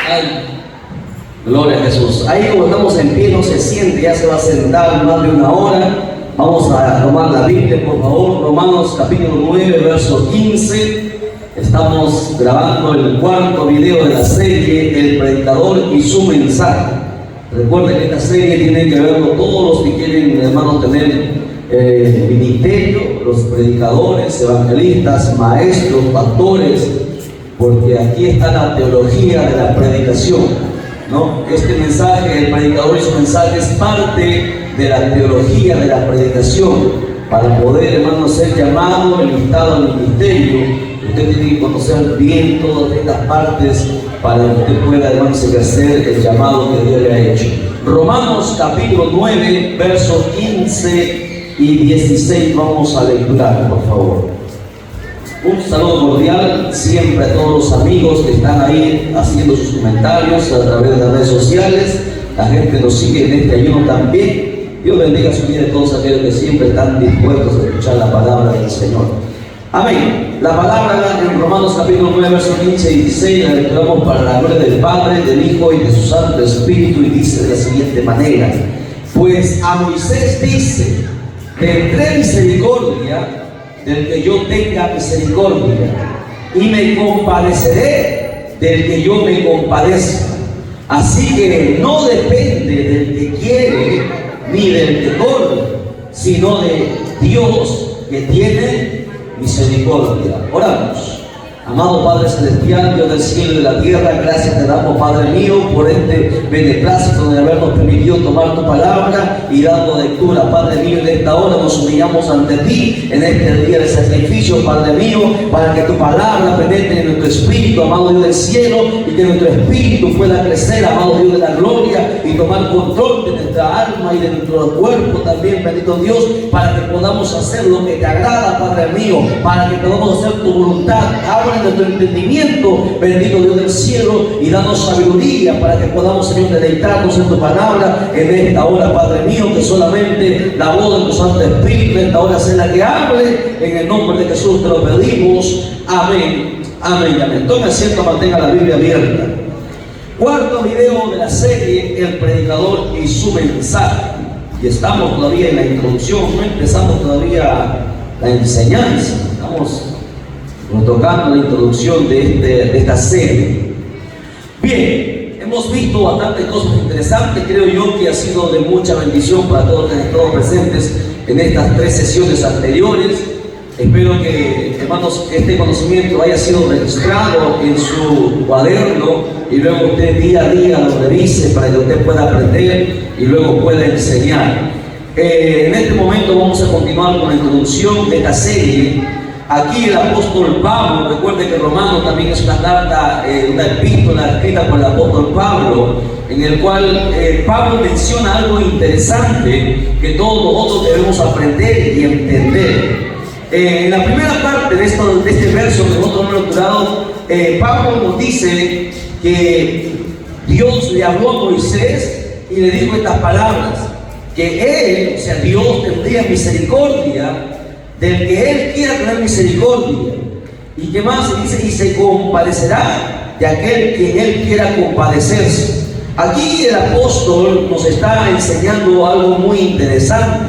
Ay, gloria a Jesús. Ahí como estamos en pie, no se siente, ya se va a sentar más de una hora. Vamos a tomar la Biblia, por favor. Romanos capítulo 9, verso 15. Estamos grabando el cuarto video de la serie El Predicador y su mensaje. Recuerden que esta serie tiene que ver con todos los que quieren, hermanos, tener ministerio, los predicadores, evangelistas, maestros, pastores, porque aquí está la teología de la predicación, ¿no? Este mensaje, el predicador y su mensaje, es parte de la teología de la predicación. Para poder, hermano, ser llamado, enlistado al ministerio, usted tiene que conocer bien todas estas partes para que usted pueda, hermano, ejercer el llamado que Dios le ha hecho. Romanos capítulo 9, versos 15 y 16 vamos a lecturar, por favor. Un saludo cordial siempre a todos los amigos que están ahí haciendo sus comentarios a través de las redes sociales. La gente nos sigue en este ayuno también. Dios bendiga su vida a todos aquellos que siempre están dispuestos a escuchar la palabra del Señor. Amén. La palabra en Romanos capítulo 9, versos 15 y 16 la lecturamos para la gloria del Padre, del Hijo y de su Santo Espíritu, y dice de la siguiente manera: pues a Moisés dice: tendré misericordia del que yo tenga misericordia, y me compadeceré del que yo me compadezca. Así que no depende del que quiere ni del que corre, sino de Dios que tiene misericordia. Oramos. Amado Padre Celestial, Dios del cielo y de la tierra, gracias te damos, Padre mío, por este beneplácito de habernos permitido tomar tu palabra y dando lectura. Padre mío, en esta hora nos humillamos ante ti en este día de sacrificio, Padre mío, para que tu palabra penetre en nuestro espíritu, amado Dios del cielo, y que nuestro espíritu pueda crecer, amado Dios de la gloria, y tomar control de nuestra alma y de nuestro cuerpo también, bendito Dios, para que podamos hacer lo que te agrada, Padre mío, para que podamos hacer tu voluntad. Abre nuestro entendimiento, bendito Dios del cielo, y danos sabiduría para que podamos, Señor, deleitarnos en tu palabra en esta hora, Padre mío, que solamente la voz de tu Santo Espíritu en esta hora sea la que hable. En el nombre de Jesús te lo pedimos. Amén, amén, amén. Tome asiento, mantenga la Biblia abierta. Cuarto video de la serie El Predicador y su mensaje, y estamos todavía en la introducción, no empezamos todavía la enseñanza, estamos tocando la introducción de esta serie. Bien, hemos visto bastantes cosas interesantes. Creo yo que ha sido de mucha bendición para todos los que han estado presentes en estas 3 sesiones anteriores. Espero que, hermanos, este conocimiento haya sido registrado en su cuaderno y luego usted día a día lo revise para que usted pueda aprender y luego pueda enseñar. En este momento vamos a continuar con la introducción de esta serie. Aquí el apóstol Pablo, recuerde que Romano también es una carta, una epístola escrita por el apóstol Pablo, en el cual Pablo menciona algo interesante que todos nosotros debemos aprender y entender. En la primera parte de este verso que nosotros hemos lecturado, Pablo nos dice que Dios le habló a Moisés y le dijo estas palabras, que él, o sea, Dios, tendría misericordia del que él quiera tener misericordia. ¿Y qué más? Dice, y se compadecerá de aquel que él quiera compadecerse. Aquí el apóstol nos está enseñando algo muy interesante,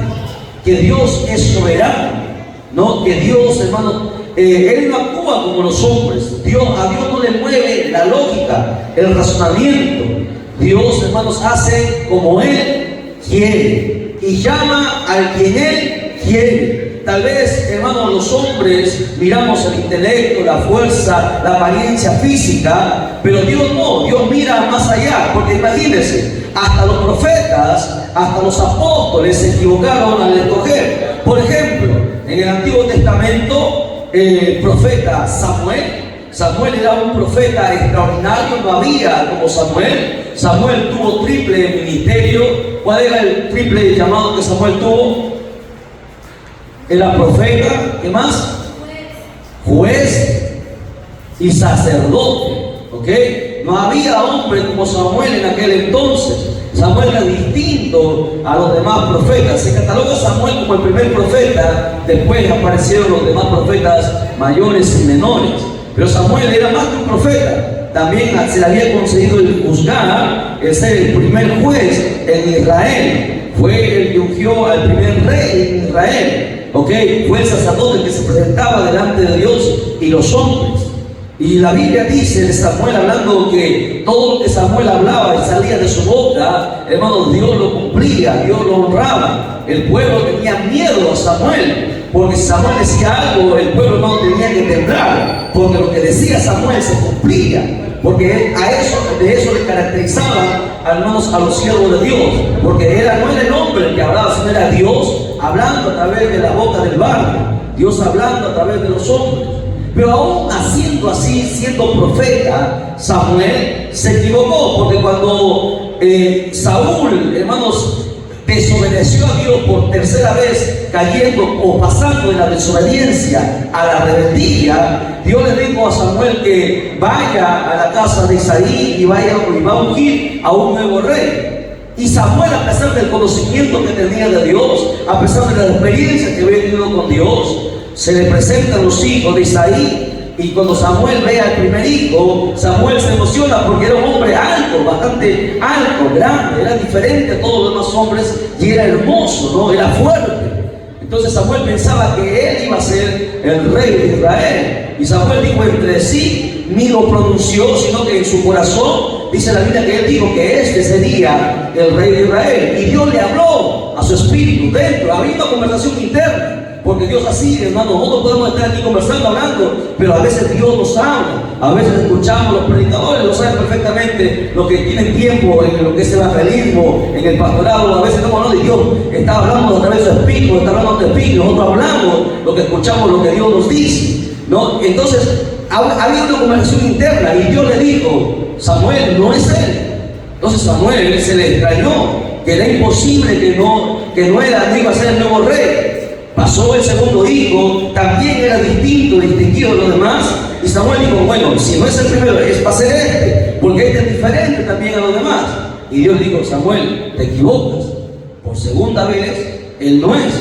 que Dios es soberano, ¿no? Que Dios, hermano, él no actúa como los hombres. A Dios no le mueve la lógica, el razonamiento. Dios, hermanos, hace como él quiere y llama al quien él quiere. Tal vez, hermanos, los hombres miramos el intelecto, la fuerza, la apariencia física, pero Dios no. Dios mira más allá, porque imagínense, hasta los profetas, hasta los apóstoles se equivocaron al escoger. Por ejemplo, en el Antiguo Testamento, el profeta Samuel era un profeta extraordinario, no había como Samuel. Samuel tuvo triple ministerio. ¿Cuál era el triple llamado que Samuel tuvo? Era profeta, ¿qué más? Juez y sacerdote, ¿ok? No había hombre como Samuel en aquel entonces. Samuel era distinto a los demás profetas. Se cataloga a Samuel como el primer profeta, después aparecieron los demás profetas mayores y menores. Pero Samuel era más que un profeta. también se le había concedido el juzgar, el ser el primer juez en Israel. Fue el que ungió al primer rey en Israel. Fue el sacerdote que se presentaba delante de Dios y los hombres. Y la Biblia dice de Samuel, hablando que todo lo que Samuel hablaba y salía de su boca, hermanos, Dios lo cumplía, Dios lo honraba. El pueblo tenía miedo a Samuel, porque si Samuel decía algo, el pueblo no tenía que temblar, porque lo que decía Samuel se cumplía. Porque de eso le caracterizaba, hermanos, a los siervos de Dios, porque no era el hombre el que hablaba, sino era Dios hablando a través de la boca del barro, Dios hablando a través de los hombres. Pero aún haciendo así, siendo profeta, Samuel se equivocó, porque cuando Saúl, hermanos, desobedeció a Dios por tercera vez, cayendo o pasando de la desobediencia a la rebeldía, Dios le dijo a Samuel que vaya a la casa de Isaí y va a ungir a un nuevo rey. Y Samuel, a pesar del conocimiento que tenía de Dios, a pesar de la experiencia que había tenido con Dios, se le presentan los hijos de Isaí. Y cuando Samuel ve al primer hijo, Samuel se emociona porque era un hombre alto, bastante alto, grande, era diferente a todos los demás hombres y era hermoso, ¿no? Era fuerte. Entonces Samuel pensaba que él iba a ser el rey de Israel. Y Samuel dijo entre sí, ni lo pronunció, sino que en su corazón, dice la Biblia que él dijo que este sería el rey de Israel. Y Dios le habló a su espíritu dentro, había una conversación interna. Porque Dios así, hermano, nosotros podemos estar aquí conversando, hablando, pero a veces Dios nos habla. A veces escuchamos, los predicadores lo saben perfectamente, los que tienen tiempo en lo que es el evangelismo, en el pastorado. A veces estamos hablando y Dios está hablando a través de su espíritu, está hablando de espíritu. Nosotros hablamos lo que escuchamos, lo que Dios nos dice, ¿no? Entonces, había una conversación interna y Dios le dijo, Samuel, no es él. Entonces Samuel se le extrañó, que era imposible, que no iba a ser el nuevo rey. Pasó el segundo hijo, también era distinto, distinguido de los demás. Y Samuel dijo, bueno, si no es el primero, es para ser este, porque este es diferente también a los demás. Y Dios dijo, Samuel, te equivocas. Por segunda vez, él no es.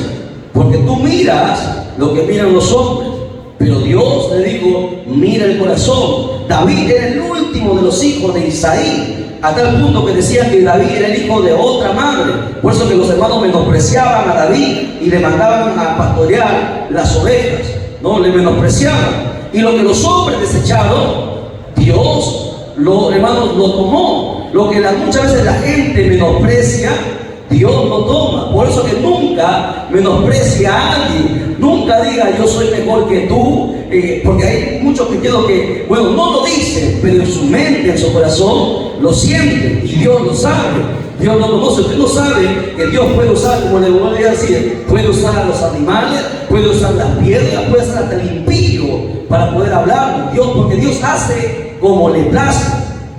Porque tú miras lo que miran los hombres. Pero Dios le dijo, mira el corazón. David era el último de los hijos de Isaí. A tal punto que decían que David era el hijo de otra madre. Por eso que los hermanos menospreciaban a David y le mandaban a pastorear las ovejas. No, le menospreciaban. Y lo que los hombres desecharon, Dios, hermanos, lo tomó. Lo que muchas veces la gente menosprecia, Dios lo toma. Por eso que nunca menosprecia a alguien. Nunca diga yo soy mejor que tú. Porque hay muchos cristianos que, bueno, no lo dicen, pero en su mente, en su corazón, lo sienten. Y Dios lo sabe. Dios lo conoce. Usted no sabe que Dios puede usar, como le voy a decir, puede usar a los animales, puede usar las piedras, puede usar hasta el impío para poder hablar. Dios, porque Dios hace como le place.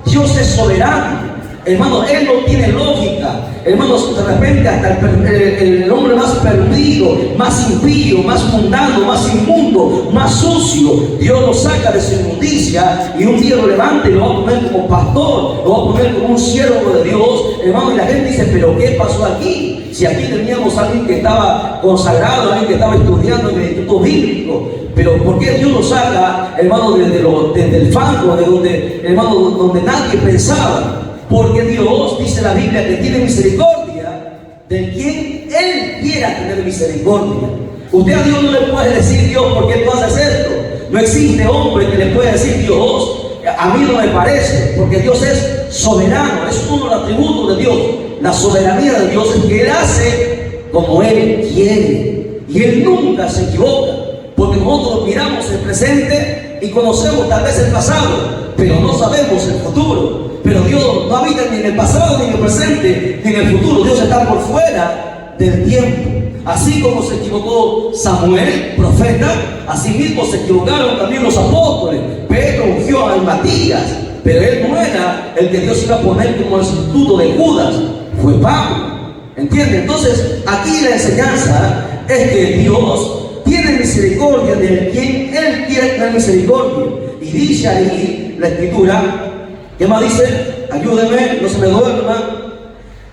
Dios es soberano. Hermanos, Él no tiene lógica. Hermanos, de repente hasta el hombre más perdido, más impío, más mundano, más inmundo, más sucio, Dios lo saca de su inmundicia y un día lo levanta y lo va a poner como pastor, lo va a poner como un siervo de Dios. Hermanos, y la gente dice, pero ¿qué pasó aquí? Si aquí teníamos a alguien que estaba consagrado, alguien que estaba estudiando en el instituto bíblico. Pero ¿por qué Dios lo saca, hermanos, desde el fango, de donde, hermanos, donde nadie pensaba? Porque Dios, dice la Biblia, que tiene misericordia de quien Él quiera tener misericordia. Usted a Dios no le puede decir, Dios, ¿por qué tú haces esto? No existe hombre que le pueda decir, Dios, a mí no me parece, porque Dios es soberano. Es uno de los atributos de Dios. La soberanía de Dios es que Él hace como Él quiere. Y Él nunca se equivoca, porque nosotros miramos el presente y conocemos tal vez el pasado, pero no sabemos el futuro. Pero Dios no habita ni en el pasado, ni en el presente, ni en el futuro. Dios está por fuera del tiempo. Así como se equivocó Samuel, profeta, así mismo se equivocaron también los apóstoles. Pedro ungió a Matías, pero él no era el que Dios iba a poner como el sustituto de Judas, fue Pablo. ¿Entiende? Entonces, aquí la enseñanza es que Dios tiene misericordia de quien Él quiere tener misericordia. Y dice ahí la Escritura, ¿qué más dice? Ayúdeme, no se me duerma.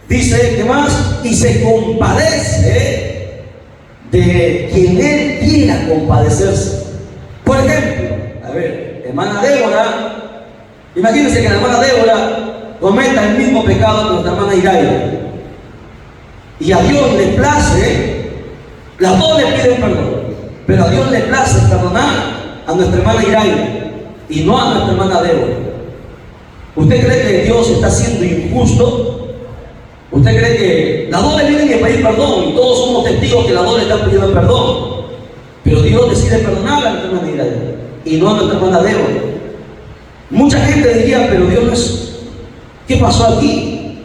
Dice, ¿qué más? Y se compadece de quien Él quiera compadecerse. Por ejemplo, a ver, hermana Débora Imagínense que la hermana Débora cometa el mismo pecado que nuestra hermana Iraida. Y a Dios le place, las dos le piden perdón, pero a Dios le place perdonar a nuestra hermana Iraida y no a nuestra hermana Débora. ¿Usted cree que Dios está siendo injusto? ¿Usted cree que las dos le tienen que pedir perdón? Y todos somos testigos que las dos le están pidiendo perdón. Pero Dios decide perdonar a nuestra hermana Iraida y no a nuestra hermana Débora. Mucha gente diría, pero Dios no es... ¿Qué pasó aquí?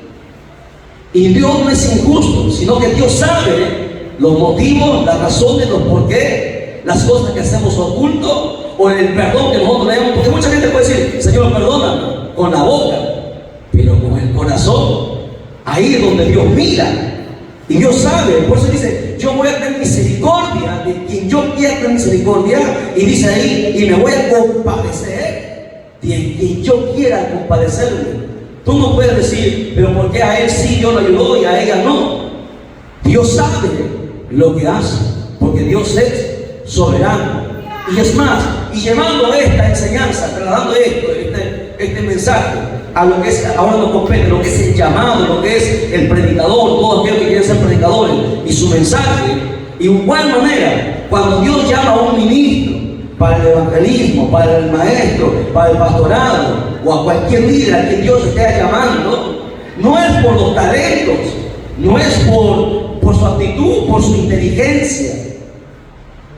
Y Dios no es injusto, sino que Dios sabe los motivos, las razones, los por qué, las cosas que hacemos oculto o el perdón que nosotros le damos. Porque mucha gente puede decir, Señor, perdóname, con la boca, pero con el corazón. Ahí es donde Dios mira. Y Dios sabe, por eso dice, yo voy a tener misericordia de quien yo quiera tener misericordia. Y dice ahí, y me voy a compadecer de quien yo quiera compadecerme. Tú no puedes decir, pero ¿por qué a él sí Dios lo ayudó y a ella no? Dios sabe lo que hace, porque Dios es soberano. Y es más, y llevando esta enseñanza, trasladando este mensaje a lo que es, ahora nos compete, lo que es el llamado, lo que es el predicador, todos aquellos que quieren ser predicadores, y su mensaje. Y de igual manera, cuando Dios llama a un ministro para el evangelismo, para el maestro, para el pastorado, o a cualquier líder a quien Dios esté llamando, no es por los talentos, no es por su actitud, por su inteligencia,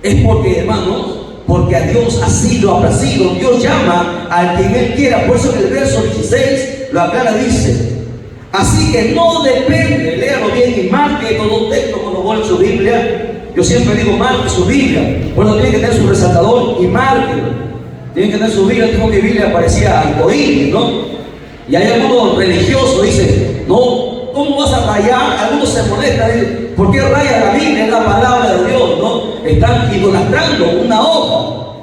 es porque, hermanos, porque a Dios así lo ha placido. Dios llama al quien Él quiera. Por eso en el verso 16 lo aclara, dice, así que no depende, léalo bien y marque todo texto cuando vuelve su Biblia. Yo siempre digo, marque su Biblia. Bueno, tiene que tener su resaltador y marque. Tienen que tener su Biblia. Dijo que Biblia parecía arcoíris, ¿no? Y hay algunos religiosos dicen, no, ¿cómo vas a rayar? Algunos se molestan, dicen, ¿por qué raya la Biblia? Es la palabra de Dios, ¿no? Están idolatrando una hoja.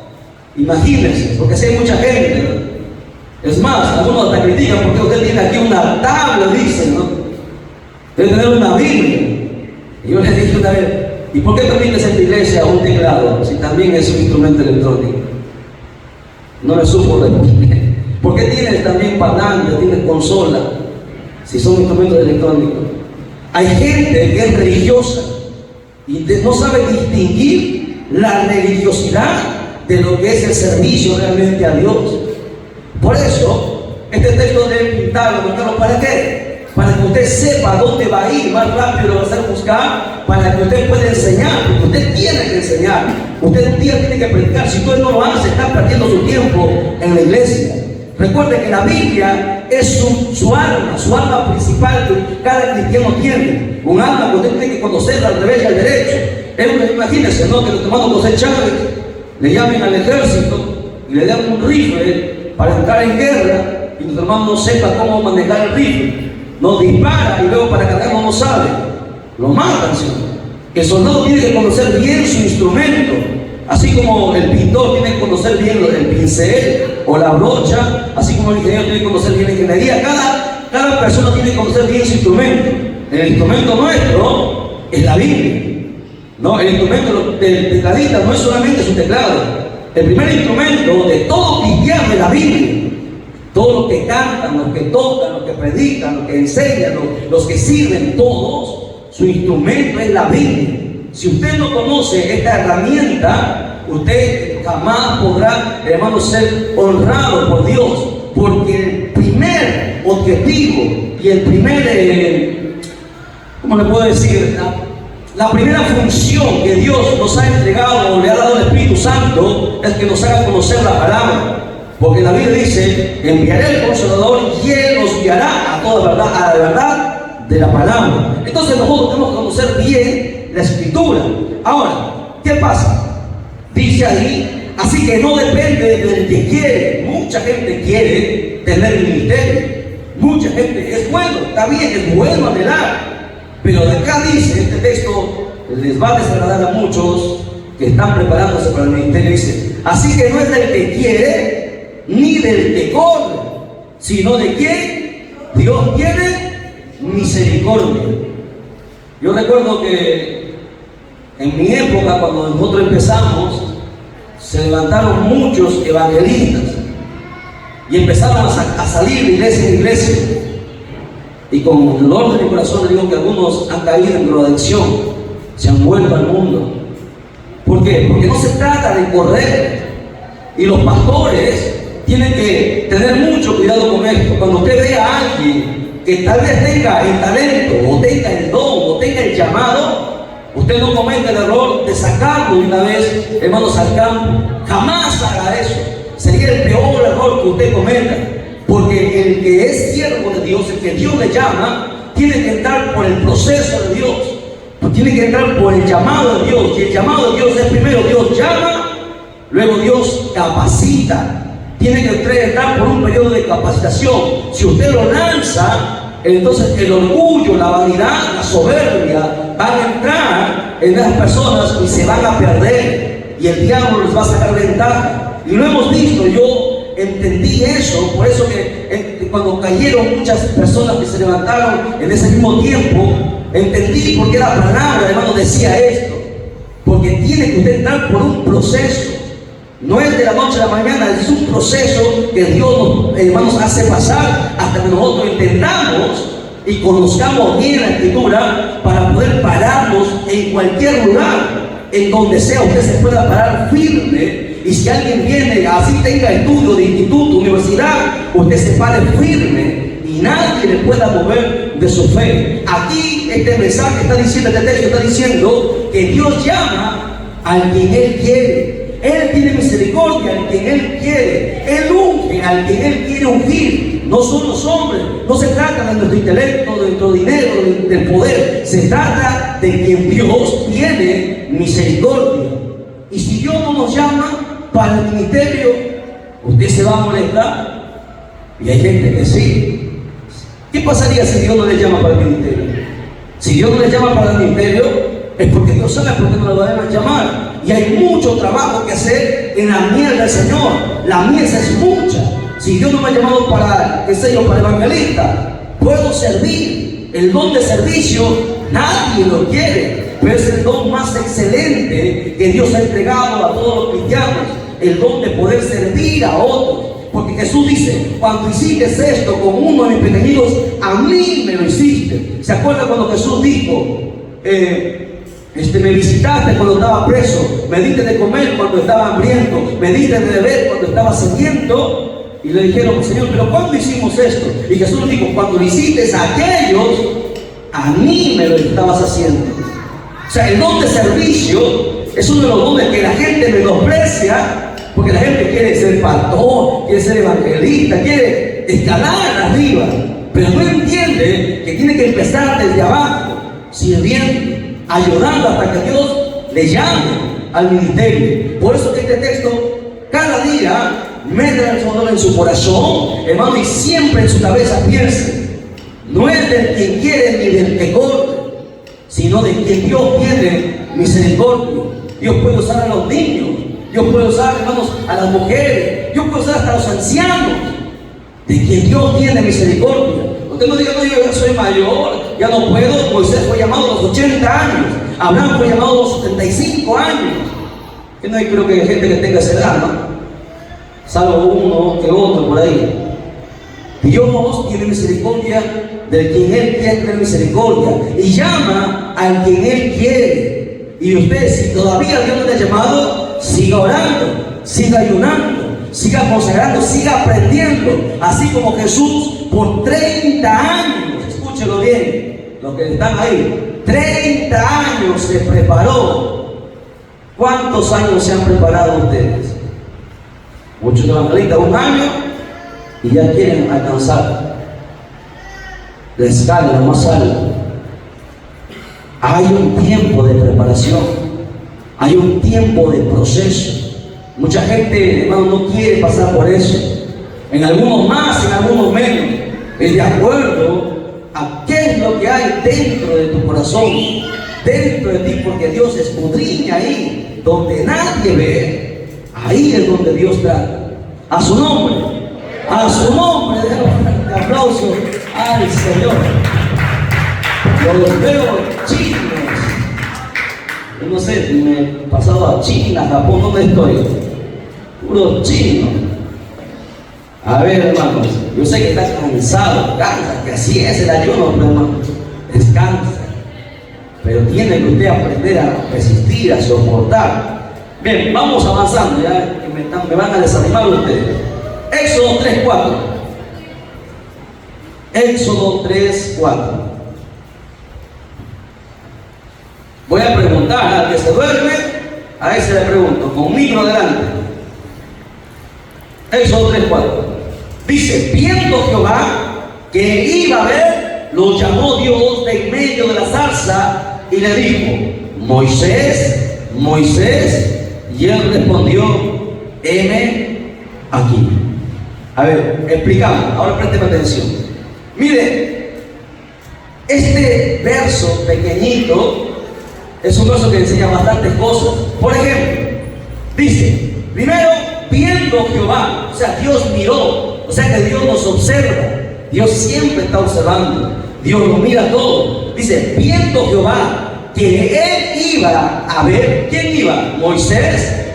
Imagínense, porque si hay mucha gente, ¿no? Es más, algunos hasta critican porque usted tiene aquí una tabla, dicen, ¿no? Debe tener una Biblia. Y yo les dije una vez, ¿y por qué permites en tu iglesia un teclado si también es un instrumento electrónico? No le supo responder. ¿Por qué tienes también palanca, tienes consola si son instrumentos electrónicos? Hay gente que es religiosa y no sabe distinguir la religiosidad de lo que es el servicio realmente a Dios. Por eso, este texto debe pintarlo, ¿para qué? Para que usted sepa dónde va a ir, más rápido lo va a hacer buscar, para que usted pueda enseñar, porque usted tiene que enseñar, usted un día tiene que predicar. Si usted no lo hace, está perdiendo su tiempo en la iglesia. Recuerde que la Biblia es su arma principal que cada cristiano tiene. Un arma que usted tiene que conocer al revés y al derecho. Imagínense, ¿no? Que los hermanos José Chávez le llamen al ejército y le dan un rifle para entrar en guerra y nuestro hermano no sepa cómo manejar el rifle. No dispara y luego para cargar no sabe. Lo matan, ¿sí? El soldado tiene que conocer bien su instrumento. Así como el pintor tiene que conocer bien el pincel o la brocha, así como el ingeniero tiene que conocer bien la ingeniería, cada persona tiene que conocer bien su instrumento. El instrumento nuestro es la Biblia, ¿no? El instrumento del tecladista no es solamente su teclado. El primer instrumento de todo cristiano es la Biblia. Todos los que cantan, los que tocan, los que predican, los que enseñan, los que sirven, todos, su instrumento es la Biblia. Si usted no conoce esta herramienta, usted jamás podrá, hermano, ser honrado por Dios, porque el primer objetivo y el primer, ¿cómo le puedo decir? La primera función que Dios nos ha entregado o le ha dado el Espíritu Santo es que nos haga conocer la palabra. Porque la Biblia dice, enviaré el Consolador y Él nos guiará a toda verdad, a la verdad de la palabra. Entonces nosotros tenemos que conocer bien la Escritura. Ahora, ¿qué pasa? Dice ahí, así que no depende del que quiere. Mucha gente quiere tener el ministerio. Mucha gente, es bueno, está bien, es bueno anhelar. Pero de acá dice, este texto les va a desagradar a muchos que están preparándose para el ministerio. Dice, así que no es del que quiere, ni del que corre, sino de quien Dios tiene misericordia. Yo recuerdo que en mi época, cuando nosotros empezamos, se levantaron muchos evangelistas Y empezaron a salir de iglesia en iglesia. Y con el dolor de mi corazón le digo que algunos han caído en drogadicción, se han vuelto al mundo. ¿Por qué? Porque no se trata de correr. Y los pastores tienen que tener mucho cuidado con esto. Cuando usted ve a alguien que tal vez tenga el talento, o tenga el don, o tenga el llamado, usted no cometa el error de sacarlo de una vez, hermanos, al campo. Jamás haga eso. Sería el peor error que usted cometa. Porque el que es siervo de Dios, el que Dios le llama, tiene que entrar por el proceso de Dios. Tiene que entrar por el llamado de Dios. Y el llamado de Dios es primero Dios llama, luego Dios capacita. Tiene que entrar por un periodo de capacitación. Si usted lo lanza, entonces el orgullo, la vanidad, la soberbia van a entrar en las personas y se van a perder. Y el diablo les va a sacar ventaja. Y lo hemos visto. Yo entendí eso, por eso que cuando cayeron muchas personas que se levantaron en ese mismo tiempo, entendí por qué la palabra, hermano, decía esto. Porque tiene que usted entrar por un proceso. No es de la noche a la mañana, es un proceso que Dios nos, hermanos, hace pasar hasta que nosotros entendamos y conozcamos bien la Escritura para poder pararnos en cualquier lugar, en donde sea usted se pueda parar firme. Y si alguien viene, así tenga estudio de instituto, universidad, usted se pare firme y nadie le pueda mover de su fe. Aquí este mensaje está diciendo, este texto está diciendo que Dios llama al quien Él quiere. Él tiene misericordia al quien Él quiere. Él unge al quien Él quiere ungir. No son los hombres. No se trata de nuestro intelecto, de nuestro dinero, del poder. Se trata de quien Dios tiene misericordia. Y si Dios no nos llama para el ministerio, usted se va a molestar. Y hay gente que sí. ¿Qué pasaría si Dios no le llama para el ministerio? Si Dios no le llama para el ministerio, es porque Dios sabe por qué no lo va a llamar. Y hay mucho trabajo que hacer en la mies del Señor. La mies es mucha. Si Dios no me ha llamado para, qué sé yo, para evangelista, puedo servir. El don de servicio nadie lo quiere, pero es el don más excelente que Dios ha entregado a todos los cristianos. El don de poder servir a otros. Porque Jesús dice, cuando hiciste esto con uno de mis pequeñitos, a mí me lo hiciste. ¿Se acuerdan cuando Jesús dijo, me visitaste cuando estaba preso, me diste de comer cuando estaba hambriento, me diste de beber cuando estaba sediento? Y le dijeron, Señor, ¿pero cuándo hicimos esto? Y Jesús le dijo, cuando lo hiciste a aquellos, a mí me lo estabas haciendo. O sea, el don de servicio es uno de los dones que la gente menosprecia, porque la gente quiere ser pastor, quiere ser evangelista, quiere escalar arriba, pero no entiende que tiene que empezar desde abajo, sirviendo, ayudando hasta que Dios le llame al ministerio. Por eso que este texto cada día mete el Señor en su corazón, hermano, y siempre en su cabeza piense, no es del quien quiere ni del que corre, sino de quien Dios tiene misericordia. Dios puede usar a los niños, Dios puede usar, hermanos, a las mujeres, Dios puede usar hasta a los ancianos, de quien Dios tiene misericordia. Usted no diga, no, yo ya soy mayor, ya no puedo. Moisés fue llamado a los 80 años, Abraham fue llamado a los 75 años. Que no hay, creo que hay gente que tenga esa edad, ¿no? Salvo uno que otro por ahí. Dios tiene misericordia del quien Él quiere tener misericordia y llama al quien Él quiere. Y usted, si todavía Dios no le ha llamado, siga orando, siga ayunando, siga consagrando, siga aprendiendo. Así como Jesús por 30 años, escúchelo bien, los que están ahí, 30 años se preparó. ¿Cuántos años se han preparado ustedes? Muchos evangelistas, 1 año y ya quieren alcanzar la escala más alta. Hay un tiempo de preparación, hay un tiempo de proceso. Mucha gente, hermano, no quiere pasar por eso. En algunos más, en algunos menos. Es de acuerdo a qué es lo que hay dentro de tu corazón, dentro de ti, porque Dios escudriña ahí donde nadie ve. Ahí es donde Dios trata. A su nombre, déjame un aplauso al Señor. Los veo chinos. Yo no sé, me he pasado a China, Japón, ¿dónde estoy? Puro chino. A ver, hermanos, yo sé que estás cansado, cansa, que así es el ayuno, pero hermano, descansa. Pero tiene que usted aprender a resistir, a soportar. Bien, vamos avanzando, ya que me van a desanimar ustedes. Éxodo 3:4. Éxodo 3:4. Voy a preguntar al que se duerme, a ese le pregunto, conmigo adelante. Éxodo 3:4. Dice, viendo Jehová que iba a ver, lo llamó Dios de en medio de la zarza y le dijo, Moisés, Moisés. Y él respondió, heme aquí. A ver, explicamos, ahora présteme atención. Mire, este verso pequeñito es un verso que enseña bastantes cosas. Por ejemplo, dice, primero, viendo Jehová, o sea, Dios miró, o sea que Dios nos observa, Dios siempre está observando, Dios lo mira todo. Dice, viendo Jehová que él iba a ver. ¿Quién iba? Moisés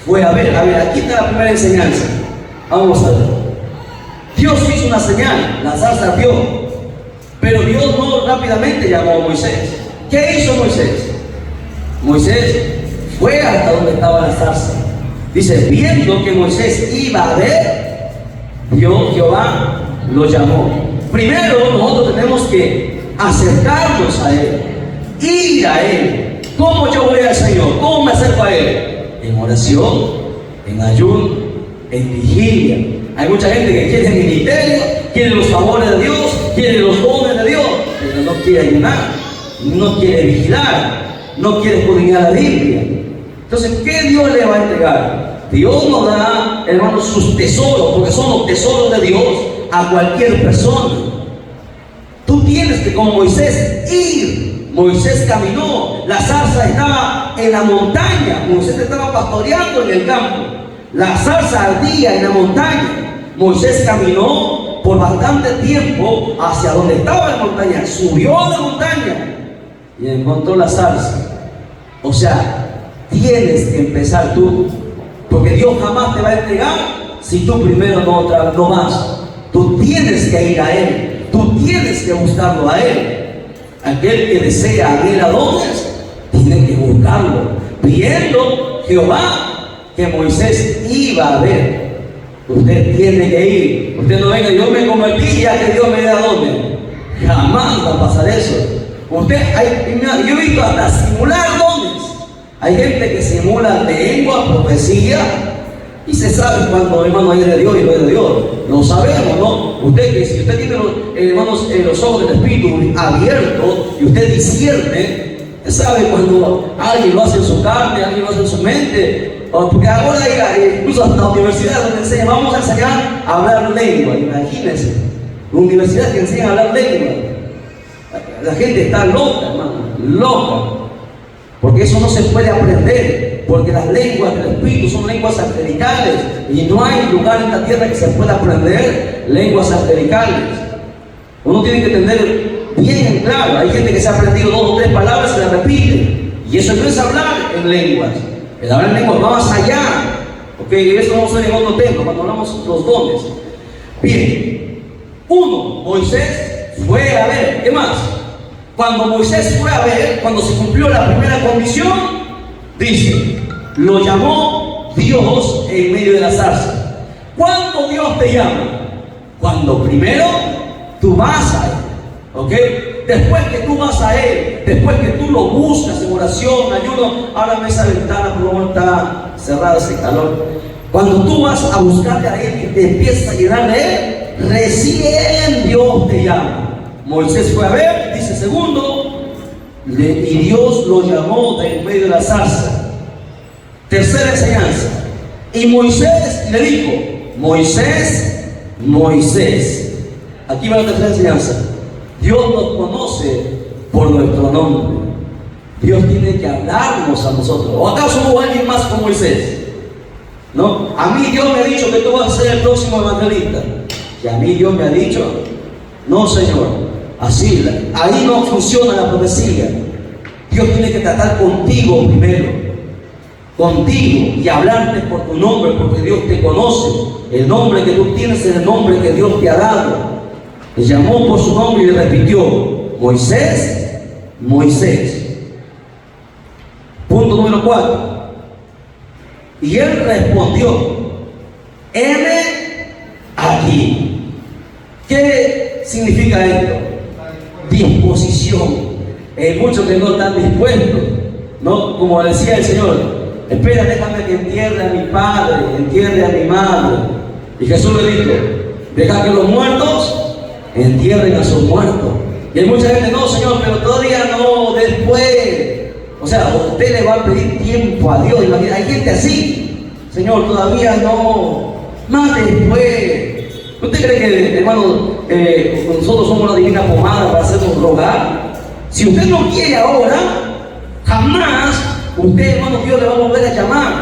fue a ver. A ver, aquí está la primera enseñanza. Vamos a ver. Dios hizo una señal, la zarza ardió, pero Dios no rápidamente llamó a Moisés. ¿Qué hizo Moisés? Moisés fue hasta donde estaba la zarza. Dice, viendo que Moisés iba a ver, Jehová lo llamó. Primero nosotros tenemos que acercarnos a él, ir a él. ¿Cómo yo voy al Señor? ¿Cómo me acerco a él? En oración, en ayuno, en vigilia. Hay mucha gente que quiere el ministerio, quiere los favores de Dios, quiere los dones de Dios, pero no quiere ayunar, no quiere vigilar, no quiere escudriñar la Biblia. Entonces, ¿qué Dios le va a entregar? Dios nos da, hermanos, sus tesoros, porque son los tesoros de Dios a cualquier persona. Tú tienes que, como Moisés, ir. Moisés caminó, la zarza estaba en la montaña, Moisés estaba pastoreando en el campo, la zarza ardía en la montaña. Moisés caminó por bastante tiempo hacia donde estaba la montaña, subió a la montaña y encontró la zarza. O sea, tienes que empezar tú, porque Dios jamás te va a entregar si tú primero no vas. Tú tienes que ir a Él, tú tienes que buscarlo a Él. Aquel que desea ver a dones tiene que buscarlo. Viendo Jehová que Moisés iba a ver, usted tiene que ir. Usted no venga, yo me convertí ya que Dios me da dones. Jamás va a pasar eso. Yo he visto hasta simular dones. Hay gente que simula lengua, profecía, y se sabe cuando, hermano, es de Dios y no es de Dios. Lo sabemos, ¿no? Usted, que si usted tiene los ojos del Espíritu abiertos y usted discierne, usted sabe cuando alguien lo hace en su carne, alguien lo hace en su mente. Porque ahora incluso hasta la universidad donde enseñan, vamos a enseñar a hablar lengua. Imagínense, la universidad que enseña a hablar lengua. La gente está loca, hermano, loca. Porque eso no se puede aprender, porque las lenguas del Espíritu son lenguas angelicales y no hay lugar en la tierra que se pueda aprender lenguas angelicales. Uno tiene que tener bien en claro. Hay gente que se ha aprendido 2 o 3 palabras y las repite, y eso no es hablar en lenguas. El hablar en lenguas va más allá. Ok, eso vamos a ver en otro tema cuando hablamos de los dones. Bien, Moisés fue a ver. ¿Qué más? Cuando Moisés fue a ver, cuando se cumplió la primera condición, dice, lo llamó Dios en medio de la zarza. ¿Cuándo Dios te llama? Cuando primero tú vas a Él, ¿ok? Después que tú vas a Él, después que tú lo buscas en oración, ayuno. Ahora esa ventana por lo menos está cerrada, hace calor. Cuando tú vas a buscarte a Él y te empiezas a llenar de Él, recién Dios te llama. Moisés fue a ver, dice segundo, y Dios lo llamó de en medio de la zarza. Tercera enseñanza. Y Moisés le dijo, Moisés, Moisés. Aquí va la tercera enseñanza. Dios nos conoce por nuestro nombre. Dios tiene que hablarnos a nosotros. ¿O acaso hubo alguien más como Moisés? ¿No? A mí Dios me ha dicho que tú vas a ser el próximo evangelista. Y a mí Dios me ha dicho, no, Señor. Así, ahí no funciona la profecía. Dios tiene que tratar contigo primero, contigo, y hablarte por tu nombre, porque Dios te conoce. El nombre que tú tienes es el nombre que Dios te ha dado. Le llamó por su nombre y le repitió: Moisés, Moisés. Punto número 4. Y él respondió: heme aquí. ¿Qué significa esto? Disposición. Hay muchos que no están dispuestos, ¿no? Como decía el Señor: espera, déjame que entierre a mi padre, entierre a mi madre. Y Jesús le dijo: deja que los muertos entierren a sus muertos. Y hay mucha gente: no, Señor, pero todavía no, después. O sea, usted le va a pedir tiempo a Dios. Hay gente así: Señor, todavía no, más después. ¿Usted cree que, hermano, nosotros somos una divina pomada para hacernos rogar? Si usted no quiere ahora, jamás usted, hermano, Dios le va a volver a llamar.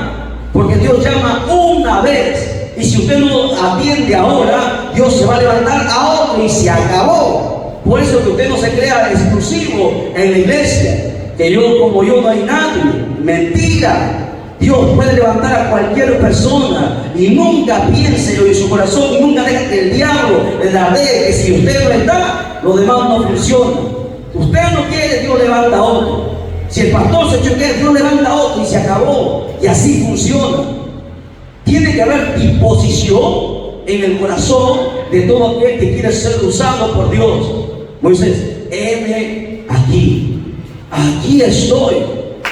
Porque Dios llama una vez. Y si usted no atiende ahora, Dios se va a levantar a otro y se acabó. Por eso que usted no se crea exclusivo en la iglesia. Que yo, como yo, no hay nadie. Mentira. Dios puede levantar a cualquier persona. Y nunca piense en su corazón, y nunca deje que el diablo le dé que si usted no está, los demás no funcionan. Usted no quiere, Dios levanta a otro. Si el pastor se choquea, Dios levanta a otro y se acabó. Y así funciona. Tiene que haber disposición en el corazón de todo aquel que quiere ser usado por Dios. Moisés: heme aquí. Aquí estoy.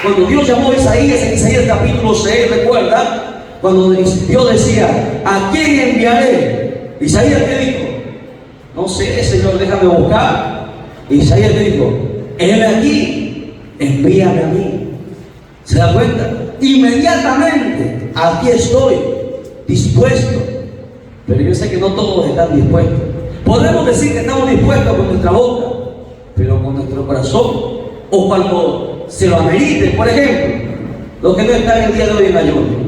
Cuando Dios llamó a Isaías en Isaías capítulo 6, ¿recuerda? Cuando Dios decía: ¿a quién enviaré? Isaías le dijo: no sé, Señor, déjame buscar. Isaías le dijo: heme aquí, envíame a mí. ¿Se da cuenta? Inmediatamente, aquí estoy, dispuesto. Pero yo sé que no todos están dispuestos. Podemos decir que estamos dispuestos con nuestra boca, pero con nuestro corazón, o cuando se lo amerite. Por ejemplo, los que no están el día de hoy en ayuno,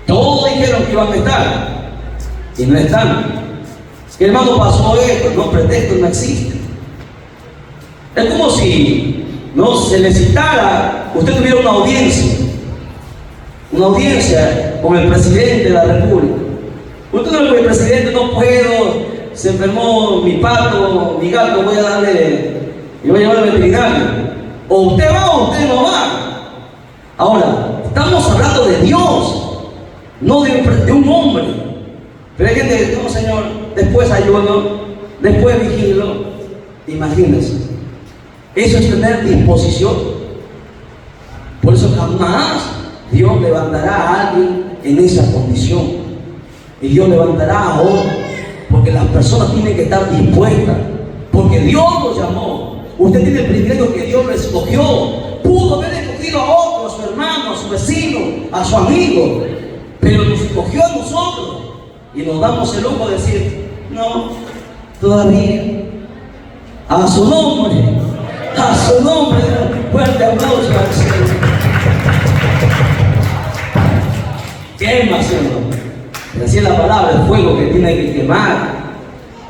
todos dijeron que iban a estar y no están. ¿Qué hermano pasó esto? No, pretexto no existe. Es como si no se necesitara, usted tuviera una audiencia con el presidente de la República. Usted no le dice: presidente, no puedo, se enfermó mi pato, mi gato, voy a llevar al veterinario. O usted va o usted no va. Ahora, estamos hablando de Dios, no de un hombre. Pero hay gente que dice: no, Señor, después ayuno, después vigilo. Imagínense. Eso es tener disposición. Por eso jamás Dios levantará a alguien en esa condición. Y Dios levantará a otro. Porque las personas tienen que estar dispuestas. Porque Dios los llamó. Usted tiene el privilegio que Dios lo escogió. Pudo haber escogido a otro, a su hermano, a su vecino, a su amigo. Pero nos escogió a nosotros. Y nos damos el lujo de decir: no, todavía. A su nombre. A su nombre, fuerte aplauso al Señor. Quema, Señor. Decía la palabra: el fuego que tiene que quemar.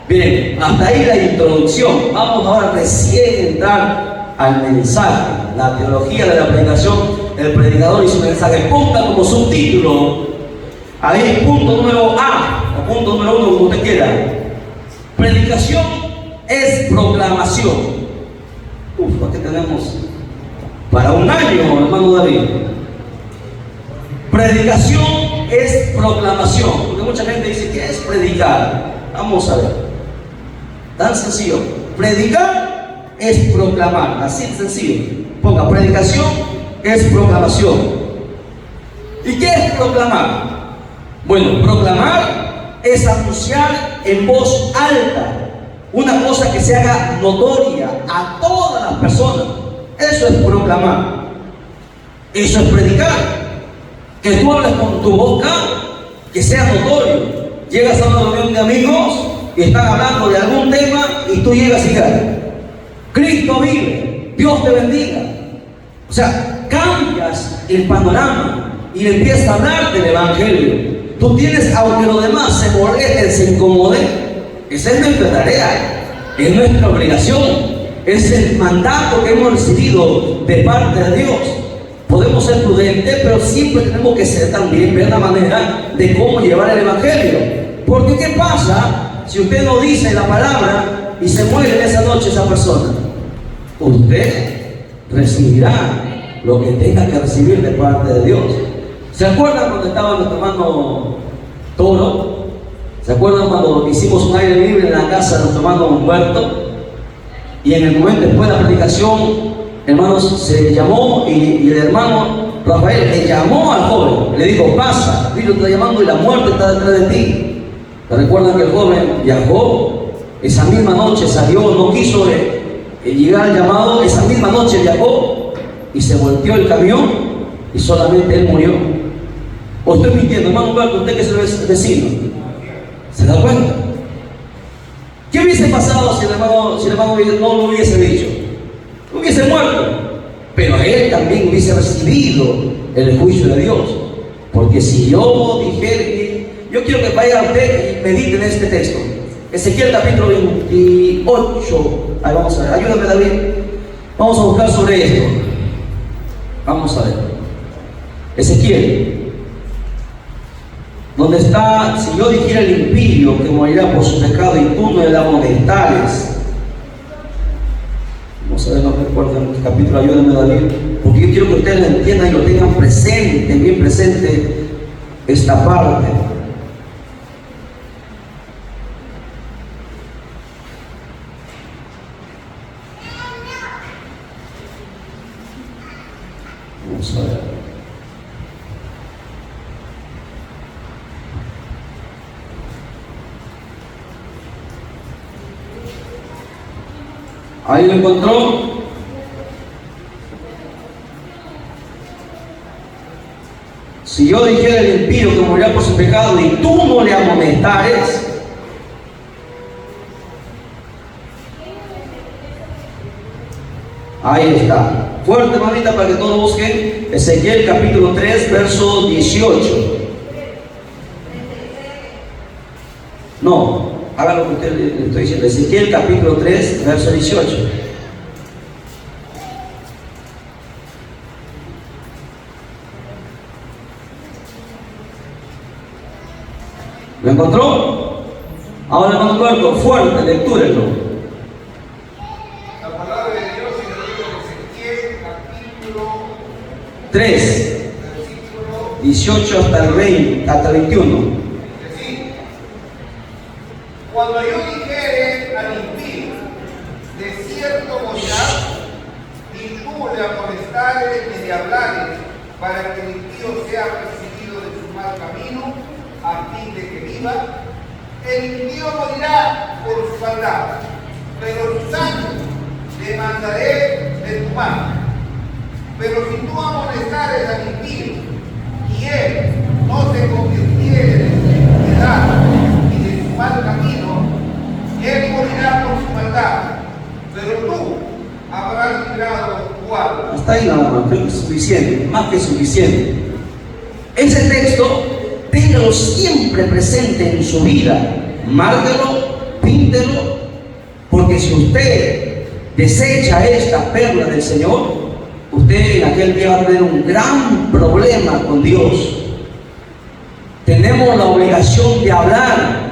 Bien, hasta ahí la introducción. Vamos ahora recién a entrar al mensaje, la teología de la predicación, el predicador y su mensaje. Ponga como subtítulo ahí, punto número A o punto número 1, como usted quiera: predicación es proclamación. ¿Qué tenemos? Para un año, hermano David. Predicación es proclamación. Porque mucha gente dice: ¿qué es predicar? Vamos a ver. Tan sencillo. Predicar es proclamar. Así de sencillo. Ponga: predicación es proclamación. ¿Y qué es proclamar? Bueno, proclamar es anunciar en voz alta una cosa que se haga notoria a todas las personas. Eso es proclamar. Eso es predicar. Que tú hables con tu boca, que sea notorio. Llegas a una reunión de amigos y están hablando de algún tema y tú llegas y dices: Cristo vive, Dios te bendiga. O sea, cambias el panorama y empiezas a hablar del Evangelio. Tú tienes, aunque los demás se molesten, se incomoden, esa es nuestra tarea, es nuestra obligación, es el mandato que hemos recibido de parte de Dios. Podemos debemos ser prudentes, pero siempre tenemos que ser también, ver la manera de cómo llevar el Evangelio. Porque ¿qué pasa si usted no dice la palabra y se muere esa noche esa persona? Usted recibirá lo que tenga que recibir de parte de Dios. ¿Se acuerdan cuando estaba nuestro hermano Toro? ¿Se acuerdan cuando hicimos un aire libre en la casa de nuestro hermano Humberto? Y en el momento después de la predicación, hermanos, se llamó y el hermano Rafael le llamó al joven, le dijo: pasa, Dios te está llamando y la muerte está detrás de ti. ¿Se recuerdan que el joven viajó? Esa misma noche salió, no quiso llegar al llamado, esa misma noche viajó y se volteó el camión y solamente él murió. ¿O estoy mintiendo, hermano Humberto, usted que es el vecino? ¿Se da cuenta? ¿Qué hubiese pasado si el hermano no lo hubiese dicho? Hubiese muerto, pero él también hubiese recibido el juicio de Dios. Porque si yo dijera, yo quiero que vaya a usted y medite en este texto, Ezequiel capítulo 28. Ahí vamos a ver, ayúdame David, vamos a buscar sobre esto. Vamos a ver, Ezequiel, donde está: si yo dijera el impío que morirá por su pecado y tú no le amonestares. Vamos a ver, no recuerdo el capítulo, ayúdame David, porque yo quiero que ustedes lo entiendan y lo tengan presente, bien presente esta parte. Vamos a ver. Ahí lo encontró. Si yo dijera el impío que morirá por su pecado y tú no le amonestares, ahí está. Fuerte, hermanita, para que todos busquen. Ezequiel capítulo 3, verso 18. No, haga lo que usted le estoy diciendo. Ezequiel capítulo 3, verso 18. ¿Lo encontró? Ahora, hermano Humberto, fuerte, lectúrenlo. La palabra de Dios en el libro de Ezequiel, capítulo 3, versículo 18 hasta el 20, hasta el 21. decir: cuando yo dijere al impío, de cierto morirás, y tú le amonestares y le hablares, para que el impío sea perseguido de su mal camino, a fin de que viva, el impío morirá por su maldad, pero su sangre le mandaré de tu mano. Pero si tú amonestares al impío, y él no se convirtiere de su iniquidad y de su mal camino, él morirá por su maldad, pero tú habrás librado tu alma. Hasta ahí nada más, creo que es suficiente, más que suficiente. Ese texto, téngalo siempre presente en su vida, márquelo, píntelo, porque si usted desecha esta perla del Señor, usted en aquel día va a tener un gran problema con Dios. Tenemos la obligación de hablar,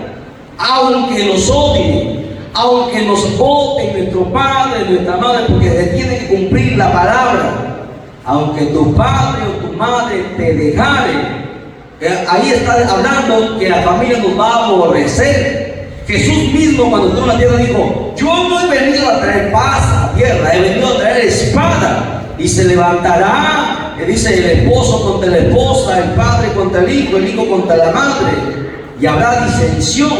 aunque nos odien, aunque nos voten nuestro padre, nuestra madre, porque se tiene que cumplir la palabra. Aunque tu padre o tu madre te dejare, ahí está hablando que la familia nos va a aborrecer. Jesús mismo, cuando estuvo en la tierra, dijo: yo no he venido a traer paz a la tierra, he venido a traer espada. Y se levantará, dice, el esposo contra la esposa, el padre contra el hijo contra la madre, y habrá disensión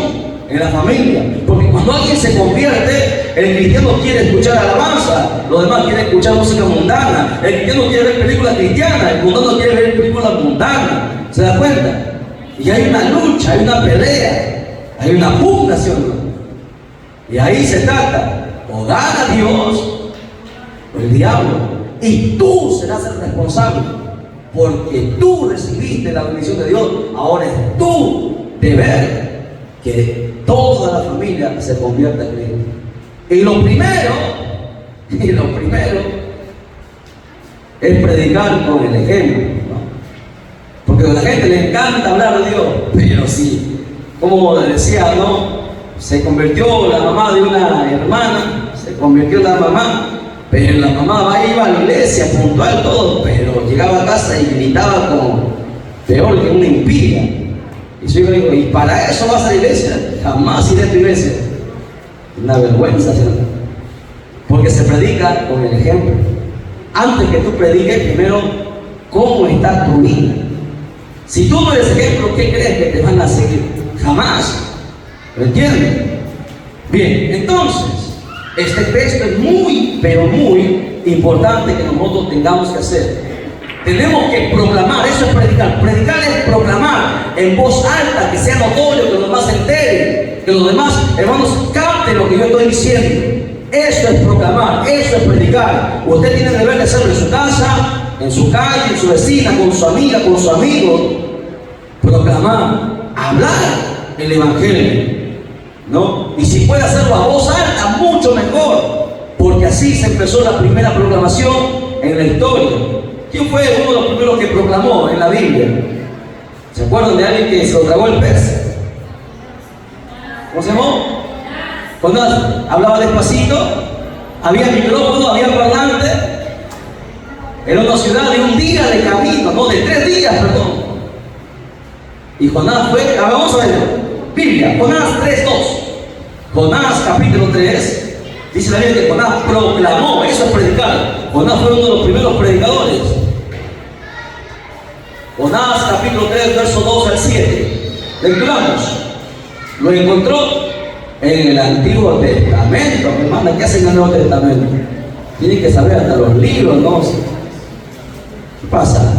en la familia. Porque cuando alguien se convierte, el cristiano quiere escuchar alabanza, los demás quieren escuchar música mundana. El cristiano quiere ver películas cristianas, el mundano quiere ver películas mundanas. ¿Se da cuenta? Y hay una lucha, hay una pelea, hay una pugnación. Y ahí se trata: o gana Dios o el diablo. Y tú serás el responsable, porque tú recibiste la bendición de Dios. Ahora es tu deber que toda la familia se convierta en Cristo. Y lo primero, es predicar con el ejemplo, ¿no? Porque a la gente le encanta hablar de Dios, pero sí, como decía, ¿no? Se convirtió la mamá de una hermana, se convirtió la mamá, pero la mamá iba a la iglesia puntual todo, pero llegaba a casa y gritaba como peor que una impía. Y yo digo, ¿y para eso vas a la iglesia? Jamás iré a tu iglesia. Una vergüenza, ¿sí? Porque se predica con el ejemplo. Antes que tú prediques, primero, ¿cómo está tu vida? Si tú no eres ejemplo, ¿qué crees que te van a seguir? Jamás. ¿Lo entienden? Bien, entonces, este texto es muy, pero muy importante que nosotros tengamos que hacer. Tenemos que proclamar, eso es predicar. Predicar es proclamar en voz alta, que sea notorio, que los demás se enteren, que los demás hermanos capten lo que yo estoy diciendo. Eso es proclamar, eso es predicar. Usted tiene el deber de hacerlo en su casa, en su calle, en su vecina, con su amiga, con su amigo. Proclamar, hablar el evangelio, ¿no? Y si puede hacerlo a voz alta, mucho mejor, porque así se empezó la primera proclamación en la historia. ¿Quién fue uno de los primeros que proclamó en la Biblia? ¿Se acuerdan de alguien que se lo tragó el pez? ¿Cómo se llamó? Jonás. Hablaba despacito, había micrófono, había parlante. Era una ciudad de un día de camino, no, de 3 días, perdón. Y Jonás fue, vamos a ver, Biblia, Jonás 3:2. Jonás capítulo 3. Dice la Biblia que Jonás proclamó, eso es predicar. Jonás fue uno de los primeros predicadores. Jonás capítulo 3, verso 2 al 7. Lecturamos. Lo encontró en el Antiguo Testamento. Hermana, ¿qué hace en el Nuevo Testamento? Tienen que saber hasta los libros, ¿no? ¿Qué pasa?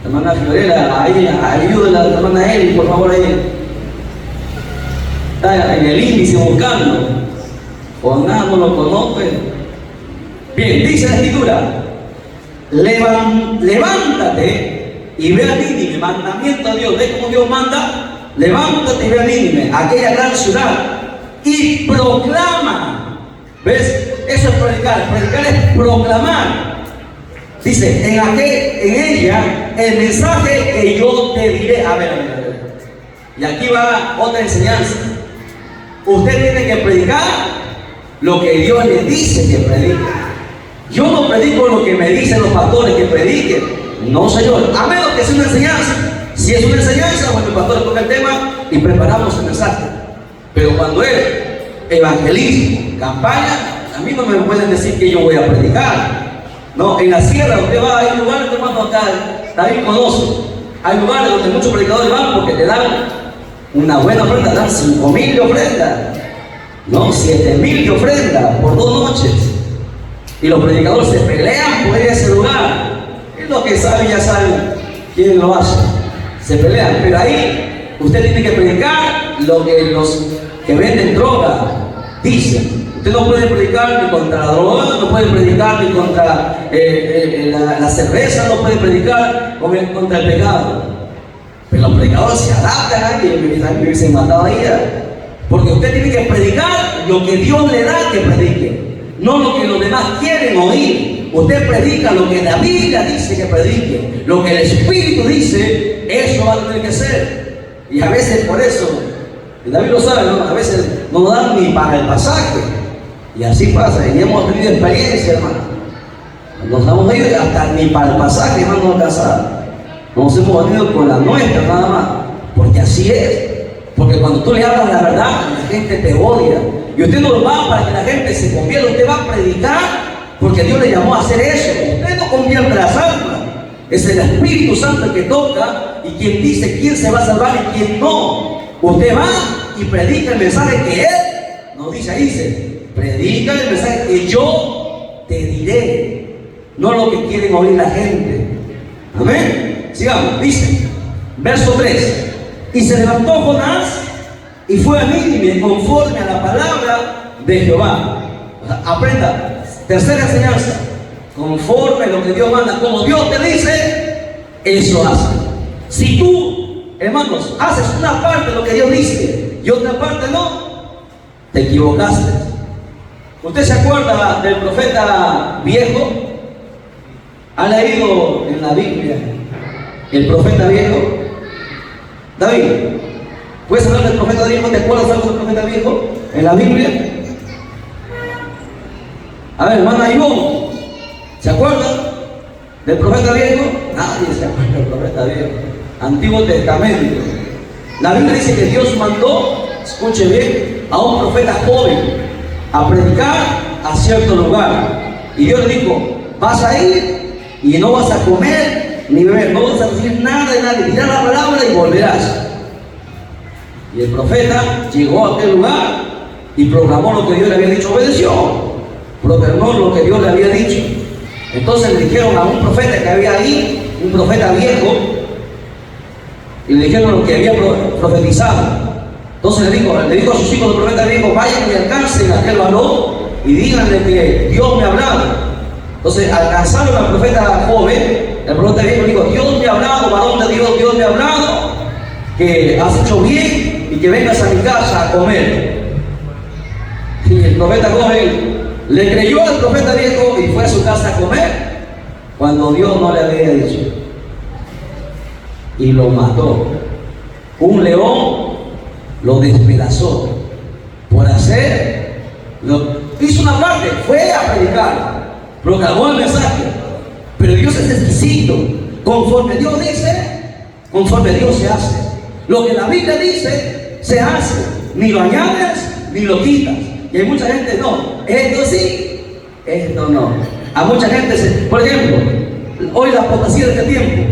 Hermana Fiorella, ahí ayúdala a la hermana Eli, por favor, ahí. Está en el índice buscando. Jonás no lo conoce. Bien, dice la Escritura: levántate y ve a Nínive, mandamiento a Dios. ¿Ves cómo Dios manda? Levántate y ve a Nínive, aquella gran ciudad, y proclama. ¿Ves? Eso es predicar. Predicar es proclamar. Dice, en ella, el mensaje que yo te diré. A ver. Y aquí va otra enseñanza. Usted tiene que predicar lo que Dios le dice que predique. Yo no predico lo que me dicen los pastores que prediquen. No, Señor. A menos que sea una enseñanza. Si es una enseñanza, bueno, el pastor toca el tema y preparamos el mensaje. Pero cuando es evangelismo, campaña, a mí no me pueden decir que yo voy a predicar. No, en la sierra usted va, hay lugares, hermano, acá, David conoce. Hay lugares donde muchos predicadores van porque te dan una buena ofrenda, dan 5,000 de ofrenda, no, 7,000 de ofrenda por 2 noches. Y los predicadores se pelean por ir a ese lugar. Es lo que saben, ya saben quién lo hace. Se pelean, pero ahí usted tiene que predicar lo que los que venden droga dicen. Usted no puede predicar ni contra la droga, no puede predicar ni contra la cerveza, no puede predicar contra el pecado. Pero los predicadores se adaptan a que me hubiesen matado ahí. Porque usted tiene que predicar lo que Dios le da que predique, no lo que los demás quieren oír. Usted predica lo que la Biblia dice que predique, lo que el Espíritu dice, eso va a tener que ser. Y a veces por eso, y David lo sabe, ¿no? A veces no nos dan ni para el pasaje. Y así pasa, y hemos tenido experiencia, hermano. Nos hemos ido hasta ni para el pasaje, hermano, no casar. Nos hemos venido con la nuestra nada más, porque así es. Porque cuando tú le hablas la verdad, la gente te odia. Y usted no va para que la gente se convierta, usted va a predicar porque Dios le llamó a hacer eso. Usted no convierte las almas. Es el Espíritu Santo el que toca y quien dice quién se va a salvar y quién no. Usted va y predica el mensaje que Él nos dice, ahí dice, predica el mensaje que yo te diré, no lo que quieren oír la gente. Amén. Sigamos, dice, verso 3. Y se levantó Jonás y fue a Nínive conforme a la palabra de Jehová. Aprenda, tercera enseñanza, conforme a lo que Dios manda, como Dios te dice, eso hace. Si tú, hermanos, haces una parte de lo que Dios dice y otra parte no, te equivocaste. ¿Usted se acuerda del profeta viejo? ¿Ha leído en la Biblia el profeta viejo? David, ¿puedes hablar del profeta viejo? ¿Te acuerdas algo del profeta viejo en la Biblia? A ver, hermana Ivonne, ¿se acuerdan del profeta viejo? Nadie se acuerda del profeta viejo. Antiguo Testamento. La Biblia dice que Dios mandó, escuche bien, a un profeta joven a predicar a cierto lugar. Y Dios le dijo: vas a ir y no vas a comer ni beber, no vas a recibir nada de nadie, dirás la palabra y volverás. Y el profeta llegó a aquel lugar y proclamó lo que Dios le había dicho, obedeció, proclamó lo que Dios le había dicho. Entonces le dijeron a un profeta que había ahí, un profeta viejo, y le dijeron lo que había profetizado. Entonces le dijo a sus hijos del profeta viejo: vayan y alcancen a aquel varón y díganle que Dios me ha hablado. Entonces alcanzaron al profeta joven. El profeta viejo dijo: Dios me ha hablado, varón de Dios, Dios me ha hablado, que has hecho bien y que vengas a mi casa a comer. Y el profeta joven le creyó al profeta viejo y fue a su casa a comer cuando Dios no le había dicho. Y lo mató. Un león lo despedazó por hacer, hizo una parte, fue a predicar, proclamó el mensaje, pero Dios es exquisito. Conforme Dios dice, conforme Dios se hace. Lo que la Biblia dice, se hace. Ni lo añades, ni lo quitas. Y hay mucha gente: no, esto sí, esto no. A mucha gente, por ejemplo, hoy la apostasía de este tiempo,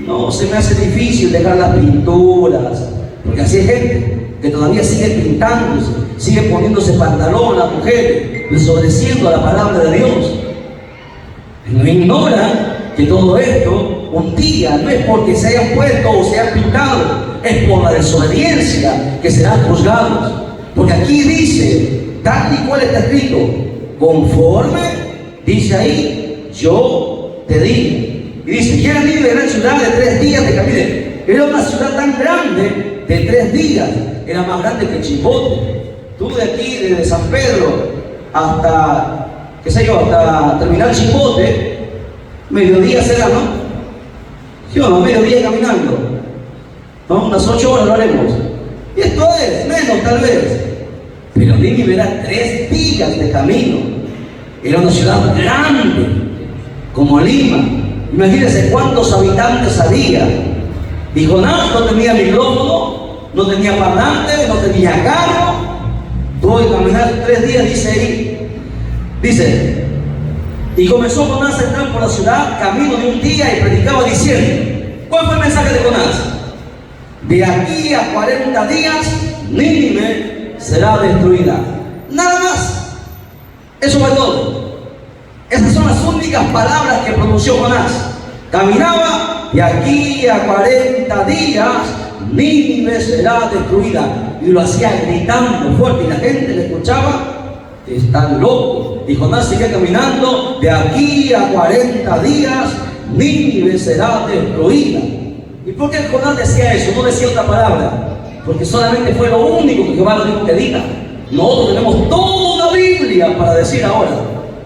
no, se me hace difícil dejar las pinturas, porque así hay gente que todavía sigue pintándose, sigue poniéndose pantalón, las mujeres, desobedeciendo a la palabra de Dios. No ignoran que todo esto un día no es porque se hayan puesto o se hayan pintado, es por la desobediencia que serán juzgados. Porque aquí dice, tal y cual está escrito, conforme, dice ahí, yo te digo. Y dice: ¿quieren ir de gran ciudad de 3 días de camino? Era una ciudad tan grande de 3 días, era más grande que Chimbote. Tú de aquí, desde San Pedro hasta, qué sé yo, hasta terminar Chimbote, mediodía será, ¿no? ¿Sí o no? Mediodía caminando, ¿no? Unas 8 horas lo haremos. Y esto es, menos tal vez. Pero Nínive era 3 días de camino. Era una ciudad grande, como Lima. Imagínense cuántos habitantes había. Y Jonás no tenía micrófono, no tenía parlante, no tenía carro. Tuvo que caminar 3 días, dice ahí. Dice: y comenzó Jonás a entrar por la ciudad camino de un día y predicaba diciendo. ¿Cuál fue el mensaje de Jonás? De aquí a 40 días Nínive será destruida. Nada más. Eso fue todo. Esas son las únicas palabras que pronunció Jonás. Caminaba: de aquí a 40 días Nínive será destruida. Y lo hacía gritando fuerte y la gente le escuchaba: están locos. Y Jonás seguía caminando: de aquí a 40 días Nínive será destruida. ¿Y por qué Jonás decía eso? No decía otra palabra. Porque solamente fue lo único que Jehová le dijo que diga. Nosotros tenemos toda una Biblia para decir ahora.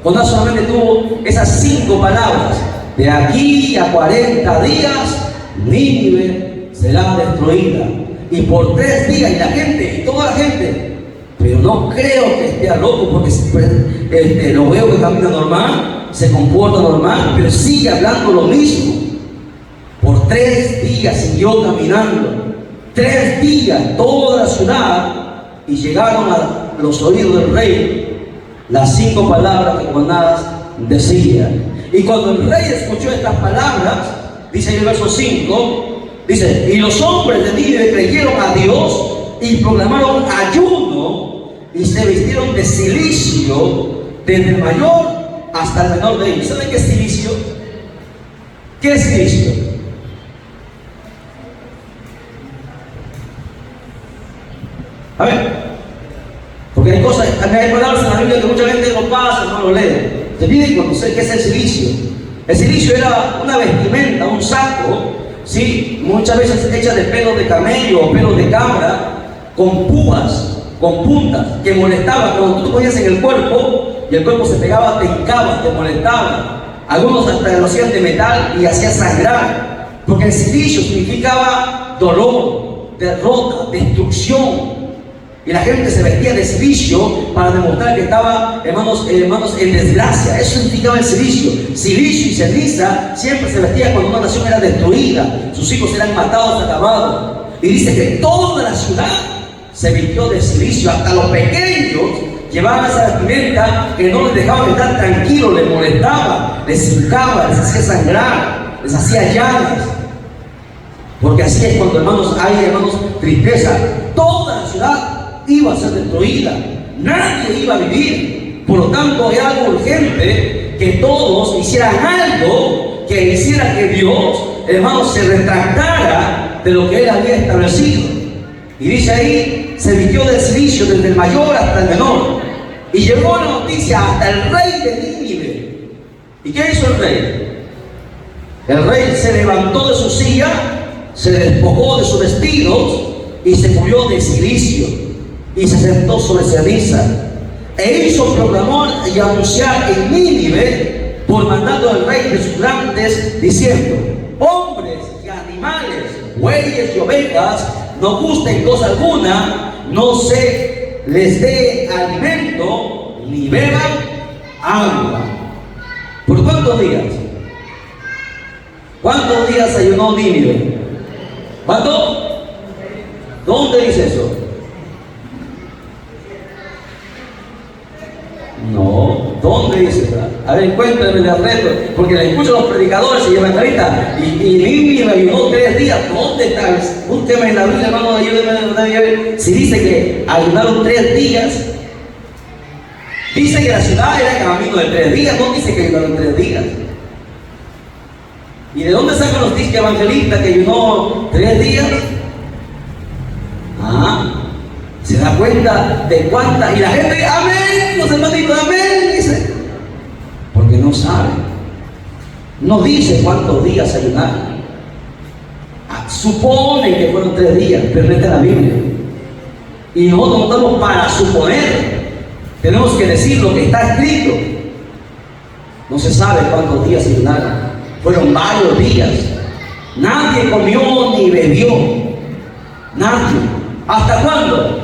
Jonás solamente tuvo esas 5 palabras: de aquí a 40 días Nínive será destruida. Y por 3 días, y la gente, y toda la gente, pero no creo que esté loco, porque lo veo que camina normal, se comporta normal, pero sigue hablando lo mismo. Por 3 días siguió caminando, 3 días, toda la ciudad, y llegaron a los oídos del rey las 5 palabras que Jonás decía. Y cuando el rey escuchó estas palabras, dice en el verso 5, dice: y los hombres de Nínive creyeron a Dios y proclamaron ayuno y se vistieron de cilicio, desde el mayor hasta el menor de ellos. ¿Saben qué es cilicio? ¿Qué es cilicio? A ver, porque hay cosas, hay palabras en la Biblia que mucha gente no pasa, no lo lee. Te piden conocer qué es el cilicio. El cilicio era una vestimenta, un saco, ¿sí? Muchas veces hecha de pelos de camello o pelos de cabra, con con puntas, que molestaban. Cuando tú te ponías en el cuerpo y el cuerpo se pegaba, te hincaba, te molestaba. Algunos hasta lo hacían de metal y hacía sangrar, porque el silicio significaba dolor, derrota, destrucción. Y la gente se vestía de silicio para demostrar que estaba, hermanos, en desgracia. Eso significaba el silicio. Silicio y ceniza siempre se vestía cuando una nación era destruida, sus hijos eran matados, acabados. Y dice que toda la ciudad se vistió de silicio, hasta los pequeños llevaban esa vestimenta que no les dejaba estar tranquilos, les molestaba, les hincaba, les hacía sangrar, les hacía llagas. Porque así es cuando, hermanos, hay, hermanos, tristeza. Toda la ciudad iba a ser destruida, nadie iba a vivir. Por lo tanto, es algo urgente que todos hicieran algo que hiciera que Dios, hermanos, se retractara de lo que Él había establecido. Y dice ahí, se vistió de silicio desde el mayor hasta el menor, y llegó la noticia hasta el rey de Nínive. ¿Y qué hizo el rey? El rey se levantó de su silla, se despojó de sus vestidos y se cubrió de silicio y se sentó sobre ceniza, e hizo proclamar y anunciar en Nínive por mandato del rey de sus grandes, diciendo: hombres y animales, bueyes y ovejas, no gusten cosa alguna, no se les dé alimento, ni beban agua. ¿Por cuántos días? ¿Cuántos días ayunó Nínive? ¿Cuánto? ¿Dónde dice eso? No, ¿dónde dice? A ver, encuéntrenme el reto, porque le escucho a los predicadores y evangelistas, y Nínive ayunó 3 días. ¿Dónde está? Búsqueme en la Biblia, hermano, ayúdenme. Si dice que ayunaron 3 días, dice que la ciudad era camino de 3 días, no dice que ayunaron 3 días. ¿Y de dónde sacan los disques evangelistas que ayunó 3 días? ¿Se da cuenta de cuántas? Y la gente dice: amén, los hermanitos, amén, dice. Porque no sabe. No dice cuántos días ayunaron. Supone que fueron 3 días, pero no está en la Biblia. Y nosotros no estamos para suponer. Tenemos que decir lo que está escrito. No se sabe cuántos días ayunaron. Fueron varios días. Nadie comió ni bebió. Nadie. ¿Hasta cuándo?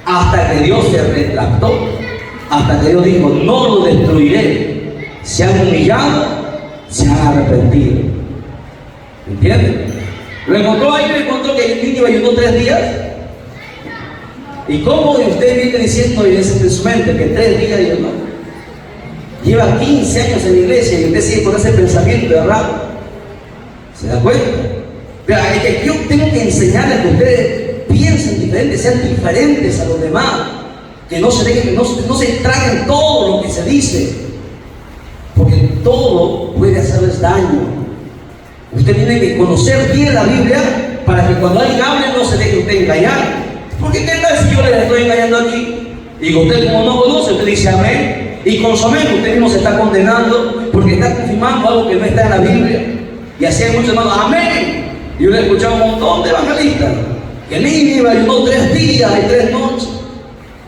Hasta que Dios se retractó, hasta que Dios dijo: no lo destruiré. Se han humillado, se han arrepentido. ¿Entienden? Lo encontró ahí, le encontró que Nínive ayunó 3 días. ¿Y cómo usted viene diciendo y dice en su mente que 3 días ayunó? Lleva 15 años en la iglesia y usted sigue con ese pensamiento errado. ¿Se da cuenta? Pero es que yo tengo que enseñarles que ustedes piensen diferente, sean diferentes a los demás, que no se dejen, no se traguen todo lo que se dice, porque todo puede hacerles daño. Usted tiene que conocer bien la Biblia para que cuando alguien hable no se deje usted engañar. Porque ¿qué tal si yo le estoy engañando aquí? Y usted, como no conoce, usted dice amén, y con su amén usted mismo se está condenando porque está confirmando algo que no está en la Biblia. Y así hay muchos hermanos: amén. Y yo le he escuchado un montón de evangelistas que Nínive ayunó 3 días y 3 noches.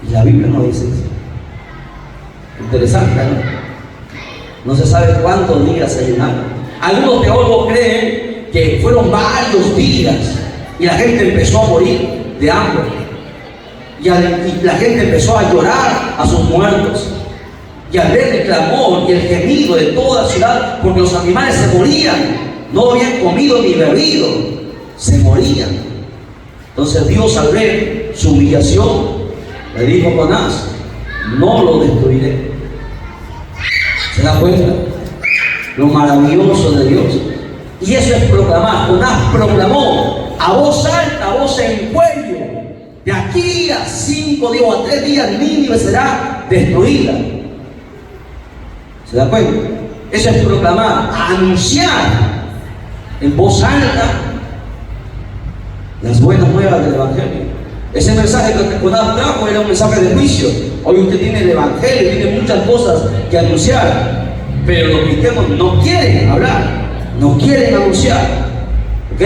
Y la Biblia no dice eso. Interesante, ¿no? No se sabe cuántos días ayunaron. Algunos teólogos creen que fueron varios días y la gente empezó a morir de hambre. Y la gente empezó a llorar a sus muertos. Y al ver el clamor y el gemido de toda la ciudad, porque los animales se morían, no habían comido ni bebido, se morían. Entonces Dios, al ver su humillación, le dijo a Jonás: no lo destruiré. ¿Se da cuenta? Lo maravilloso de Dios. Y eso es proclamar. Jonás proclamó a voz alta, a voz en cuello: de aquí a 5 días o a 3 días Nínive será destruida. ¿Se da cuenta? Eso es proclamar, anunciar en voz alta las buenas nuevas del Evangelio. Ese mensaje que Jonás trajo era un mensaje de juicio. Hoy usted tiene el Evangelio, tiene muchas cosas que anunciar, pero los cristianos no quieren hablar, no quieren anunciar. ¿Ok?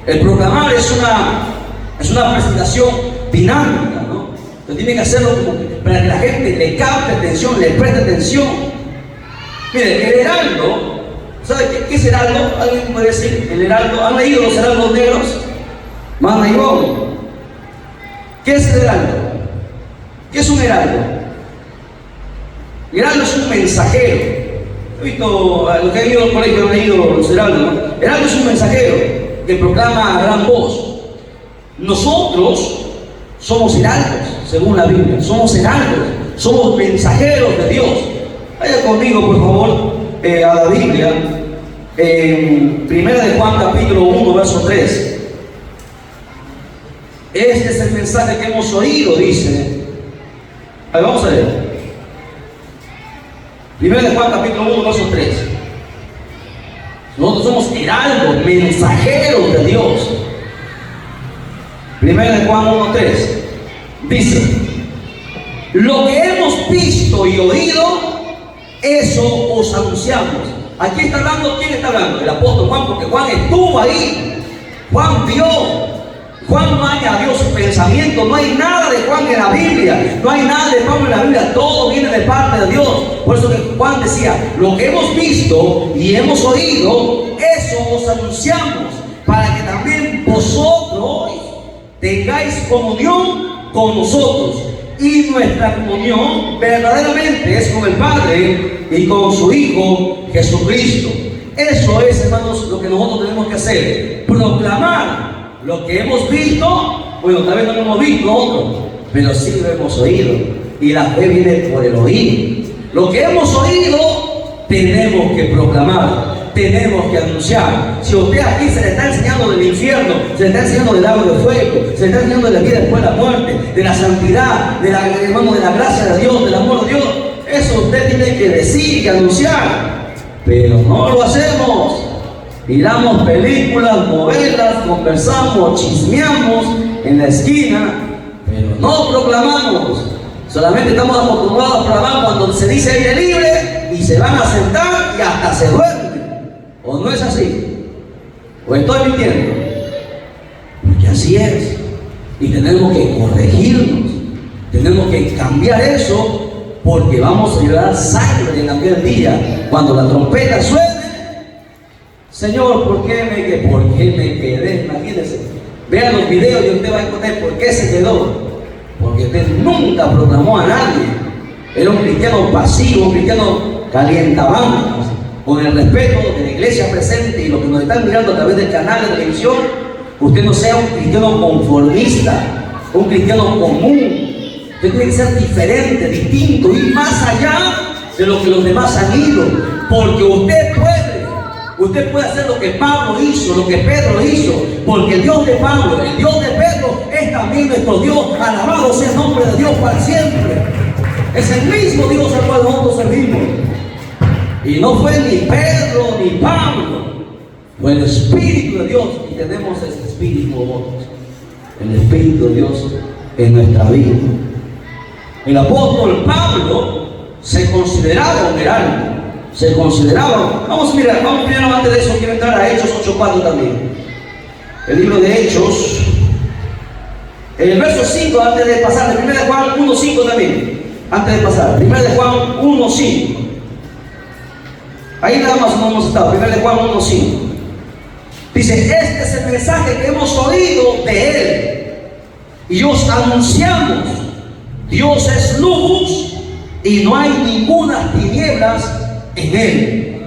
El proclamar es una presentación dinámica, ¿no? Entonces tiene que hacerlo para que la gente le capte atención, le preste atención. Miren, el heraldo, ¿sabe qué es heraldo? ¿Alguien puede decir? El heraldo, ¿han leído los heraldos negros? Mana y Bon. ¿Qué es el heraldo? ¿Qué es un heraldo? El heraldo es un mensajero. He visto a los que han ido al colegio, han leído los heraldos, ¿no? El heraldo es un mensajero que proclama a gran voz. Nosotros somos heraldos, según la Biblia. Somos heraldos, somos mensajeros de Dios. Vaya conmigo, por favor, a la Biblia, en 1 de Juan capítulo 1, verso 3. Este es el mensaje que hemos oído, dice. Ahí vamos a ver. 1 de Juan capítulo 1, verso 3. Nosotros somos heraldos, mensajeros de Dios. 1 de Juan 1, 3. Dice: lo que hemos visto y oído, eso os anunciamos. Aquí está hablando, ¿quién está hablando? El apóstol Juan, porque Juan estuvo ahí. Juan vio. Juan no añadió su pensamiento. No hay nada de Juan en la Biblia. No hay nada de Juan en la Biblia. Todo viene de parte de Dios. Por eso que Juan decía: lo que hemos visto y hemos oído, eso os anunciamos, para que también vosotros tengáis comunión con nosotros. Y nuestra comunión verdaderamente es con el Padre y con su Hijo Jesucristo. Eso es, hermanos, lo que nosotros tenemos que hacer: proclamar lo que hemos visto. Bueno, tal vez no lo hemos visto otros, pero sí lo hemos oído. Y la fe viene por el oír. Lo que hemos oído tenemos que proclamar, tenemos que anunciar. Si a usted aquí se le está enseñando del infierno, se le está enseñando del lago de fuego, se le está enseñando de la vida después de la muerte, de la santidad, de la gracia de Dios, del amor de Dios, eso usted tiene que decir y anunciar. Pero no lo hacemos. Miramos películas, novelas, conversamos, chismeamos en la esquina, pero no proclamamos. Solamente estamos acostumbrados a proclamar cuando se dice aire libre y se van a sentar y hasta se duermen. ¿O no es así? ¿O estoy mintiendo? Porque así es. Y tenemos que corregirnos. Tenemos que cambiar eso, porque vamos a llorar sangre en aquel día cuando la trompeta suene. Señor, ¿por qué me quedé? Imagínense. Vean los videos y usted va a encontrar por qué se quedó. Porque usted nunca proclamó a nadie. Era un cristiano pasivo, un cristiano calientabandas, con el respeto de la iglesia presente y los que nos están mirando a través del canal de televisión. Usted no sea un cristiano conformista, un cristiano común. Usted tiene que ser diferente, distinto, ir más allá de lo que los demás han ido. Porque usted puede hacer lo que Pablo hizo, lo que Pedro hizo, porque el Dios de Pablo, el Dios de Pedro, es también nuestro Dios. Alabado sea el nombre de Dios para siempre. Es el mismo Dios al cual nosotros servimos. Y no fue ni Pedro ni Pablo, fue el Espíritu de Dios. Y tenemos ese Espíritu nosotros, el Espíritu de Dios en nuestra vida. El apóstol Pablo se consideraba un heraldo. Se consideraba. Vamos a mirar, vamos primero, antes de eso quiero entrar a Hechos 8:4 también. El libro de Hechos, en el verso 5, antes de pasar, el 1 de Juan 1:5 también, antes de pasar, 1 de Juan 1:5. Ahí nada más no hemos estado, 1 de Juan 1:5. Dice: este es el mensaje que hemos oído de Él y os anunciamos. Dios es luz y no hay ninguna tinieblas en Él.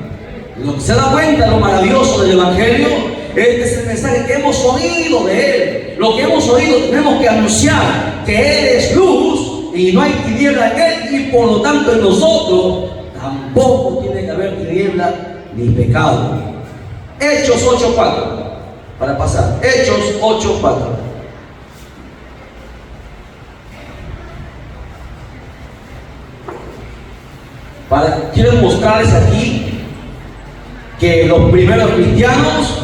Lo que se da cuenta, lo maravilloso del Evangelio, este es el mensaje que hemos oído de Él. Lo que hemos oído tenemos que anunciar, que Él es luz y no hay tiniebla en Él, y por lo tanto en nosotros tampoco tiene que haber tiniebla ni pecado. Hechos 8:4, para pasar, Hechos 8:4. Quiero mostrarles aquí que los primeros cristianos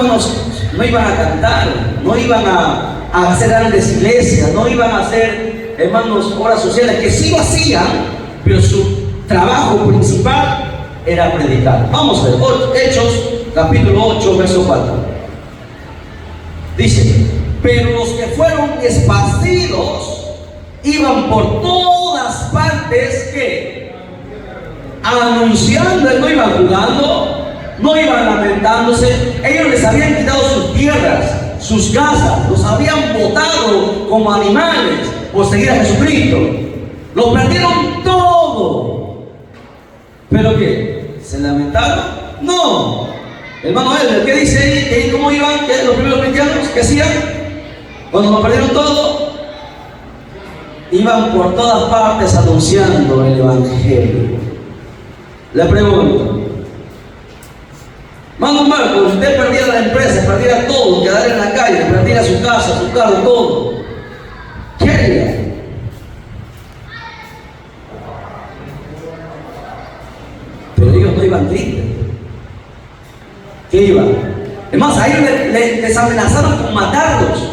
hermanos, no iban a cantar, no iban a hacer grandes iglesias, no iban a hacer, hermanos, obras sociales, que sí lo hacían, pero su trabajo principal era predicar. Vamos a ver, Hechos capítulo 8, verso 4. Dice: pero los que fueron esparcidos, iban por todas partes que anunciando. No iban jugando, no iban lamentándose. Ellos les habían quitado sus tierras, sus casas, los habían botado como animales por seguir a Jesucristo. Lo perdieron todo. ¿Pero qué? ¿Se lamentaron? No. Hermano Elder, ¿qué dice ahí? ¿Cómo iban los primeros cristianos? ¿Qué hacían? Cuando lo perdieron todo, iban por todas partes anunciando el Evangelio. Le pregunto, hermano Marcos, usted perdiera la empresa, perdiera todo, quedara en la calle, perdiera su casa, su carro, todo, ¿qué haría? Pero ellos no iban tristes. ¿Qué iban? Es más, a ellos les amenazaron con matarlos.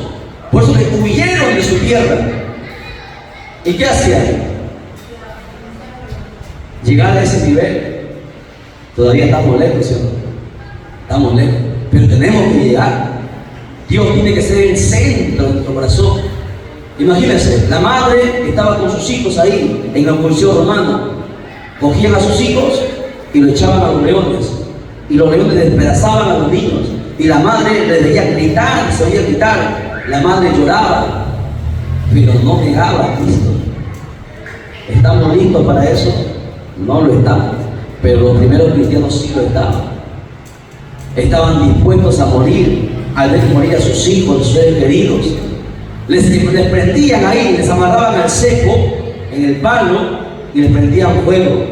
Por eso que huyeron de su tierra. ¿Y qué hacían? Llegar a ese nivel. Todavía estamos lejos, ¿sí? Estamos lejos. Pero tenemos que llegar. Dios tiene que ser el centro de nuestro corazón. Imagínense, la madre estaba con sus hijos ahí en la oposición romana. Cogían a sus hijos y lo echaban a los leones. Y los leones despedazaban a los niños. Y la madre les veía gritar, se oía gritar. La madre lloraba, pero no negaba a Cristo. ¿Estamos listos para eso? No lo estamos. Pero los primeros cristianos sí lo estaban. Estaban dispuestos a morir al ver morir a sus hijos, a sus seres queridos. Les prendían ahí, les amarraban al cepo en el palo y les prendían fuego.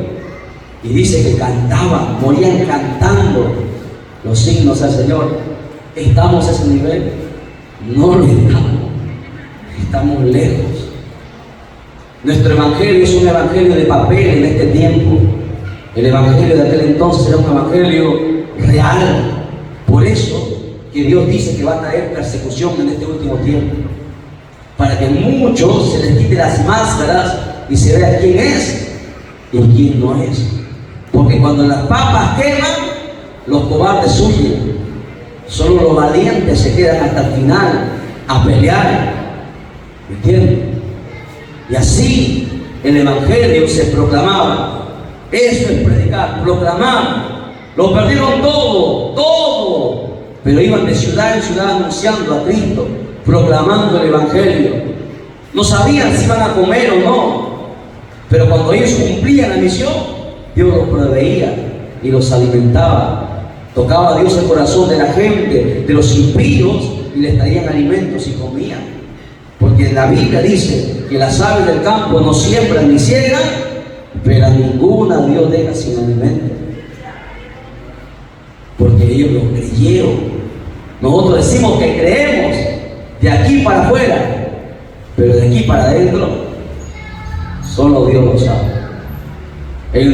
Y dice que cantaban, morían cantando los signos al Señor. ¿Estamos a ese nivel? No lo estamos. Estamos lejos. Nuestro evangelio es un evangelio de papel en este tiempo. El evangelio de aquel entonces era un evangelio real. Por eso que Dios dice que va a traer persecución en este último tiempo. Para que muchos se les quite las máscaras y se vea quién es y quién no es. Porque cuando las papas queman, los cobardes huyen. Solo los valientes se quedan hasta el final a pelear. ¿Me entienden? Y así el evangelio se proclamaba. Eso es predicar, proclamar. Lo perdieron todo, todo. Pero iban de ciudad en ciudad anunciando a Cristo, proclamando el evangelio. No sabían si iban a comer o no. Pero cuando ellos cumplían la misión, Dios los proveía y los alimentaba. Tocaba a Dios el corazón de la gente, de los impíos, y les traían alimentos y comían. Porque la Biblia dice que las aves del campo no siembran ni ciegan, pero a ninguna Dios deja sin alimento. Porque ellos lo creyeron. Nosotros decimos que creemos de aquí para afuera, pero de aquí para adentro, solo Dios lo sabe. En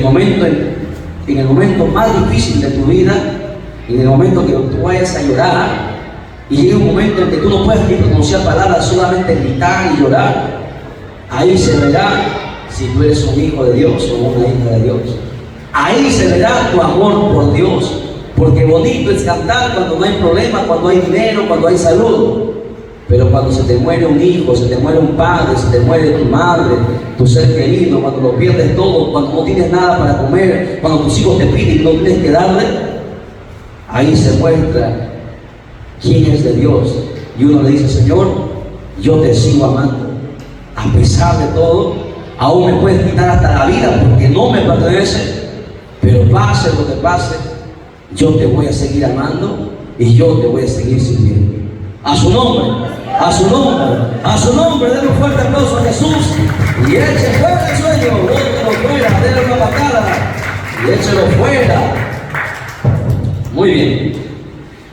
el momento más difícil de tu vida, en el momento que tú vayas a llorar, y llega un momento en que tú no puedes ni pronunciar palabras, solamente gritar y llorar, ahí se verá si tú eres un hijo de Dios o una hija de Dios. Ahí se verá tu amor por Dios, porque bonito es cantar cuando no hay problema, cuando hay dinero, cuando hay salud. Pero cuando se te muere un hijo, se te muere un padre, se te muere tu madre, tu ser querido, cuando lo pierdes todo, cuando no tienes nada para comer, cuando tus hijos te piden y no tienes que darle, ahí se muestra quién es de Dios. Y uno le dice: Señor, yo te sigo amando. A pesar de todo, aún me puedes quitar hasta la vida porque no me pertenece, pero pase lo que pase, yo te voy a seguir amando y yo te voy a seguir sirviendo. A su nombre, a su nombre, a su nombre, denle un fuerte aplauso a Jesús y eche fuera el sueño, bótelo fuera, denle una patada y échelo fuera. Muy bien.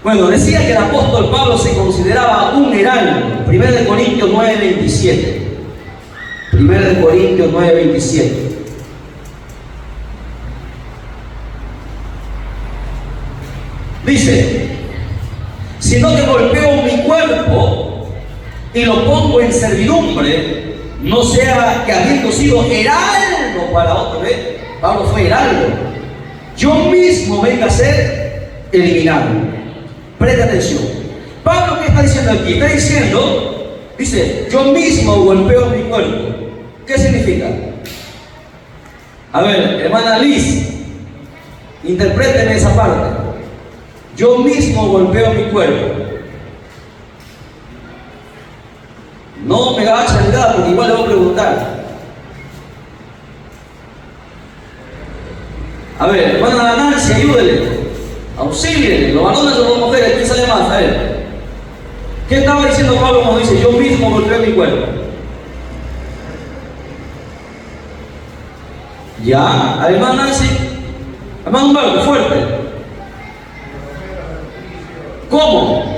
Bueno, decía que el apóstol Pablo se consideraba un heraldo. 1 Corintios 9:27. 1 Corintios 9:27. Dice: sino que golpeo mi cuerpo y lo pongo en servidumbre, no sea que habiendo sido heraldo para otro, Pablo fue heraldo, yo mismo venga a ser eliminado. Presta atención. Pablo, ¿qué está diciendo aquí? Está diciendo Dice, yo mismo golpeo mi cuerpo. ¿Qué significa? A ver, hermana Liz, interpréteme esa parte. Yo mismo golpeo mi cuerpo. No me haga charlar porque igual le voy a preguntar. A ver, hermana Nancy, ayúdele, auxíliele, los varones o las mujeres, ¿quién sale más? A ver, ¿qué estaba diciendo Pablo cuando dice, yo mismo golpeo mi cuerpo? Ya, a hermana Nancy, hermano Humberto, fuerte. ¿Cómo?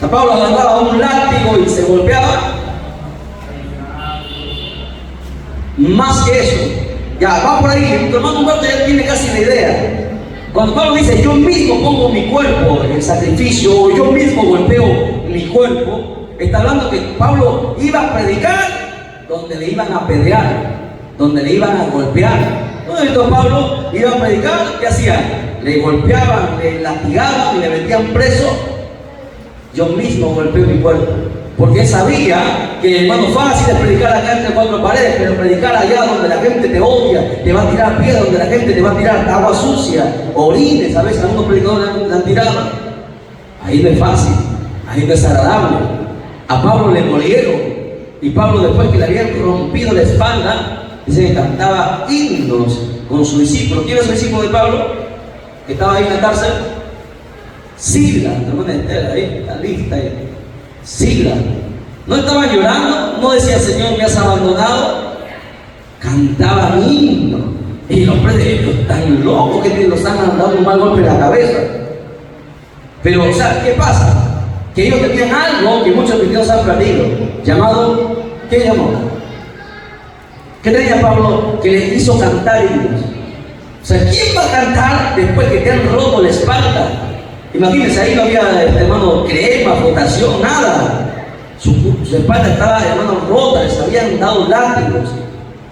A Pablo agarraba un látigo y se golpeaba. Más que eso. Ya, va por ahí. Tu hermano Humberto ya tiene casi la idea. Cuando Pablo dice, yo mismo pongo mi cuerpo en el sacrificio, o yo mismo golpeo mi cuerpo, está hablando que Pablo iba a predicar donde le iban a apedrear, donde le iban a golpear. Entonces Pablo iba a predicar, ¿qué hacían? Le golpeaban, le latigaban y le metían preso. Yo mismo golpeo mi cuerpo, porque él sabía que, hermano, fácil es predicar acá entre cuatro paredes, pero predicar allá donde la gente te odia, te va a tirar piedras, donde la gente te va a tirar agua sucia, orines, a veces algunos predicadores le han tirado. Ahí no es fácil, ahí no es agradable. A Pablo le molieron, y Pablo, después que le habían rompido la espalda, dice que cantaba himnos con su discípulo. ¿Quién es su discípulo de Pablo? Que estaba ahí en la cárcel. Silas, hermana Estela, ahí está lista. Silas. No estaban llorando, no decía, Señor, me has abandonado. Cantaban himnos. Y los predicadores están locos que los han dado un mal golpe en la cabeza. Pero, o sea, ¿qué pasa? Que ellos tenían algo que muchos cristianos han perdido, llamado, ¿qué llamó? ¿Qué tenía Pablo que le hizo cantar himnos? O sea, ¿quién va a cantar después que te han roto la espalda? Imagínense, ahí no había, hermano, crema, flotación, nada. Su espalda estaba, hermano, rota, les habían dado látigos.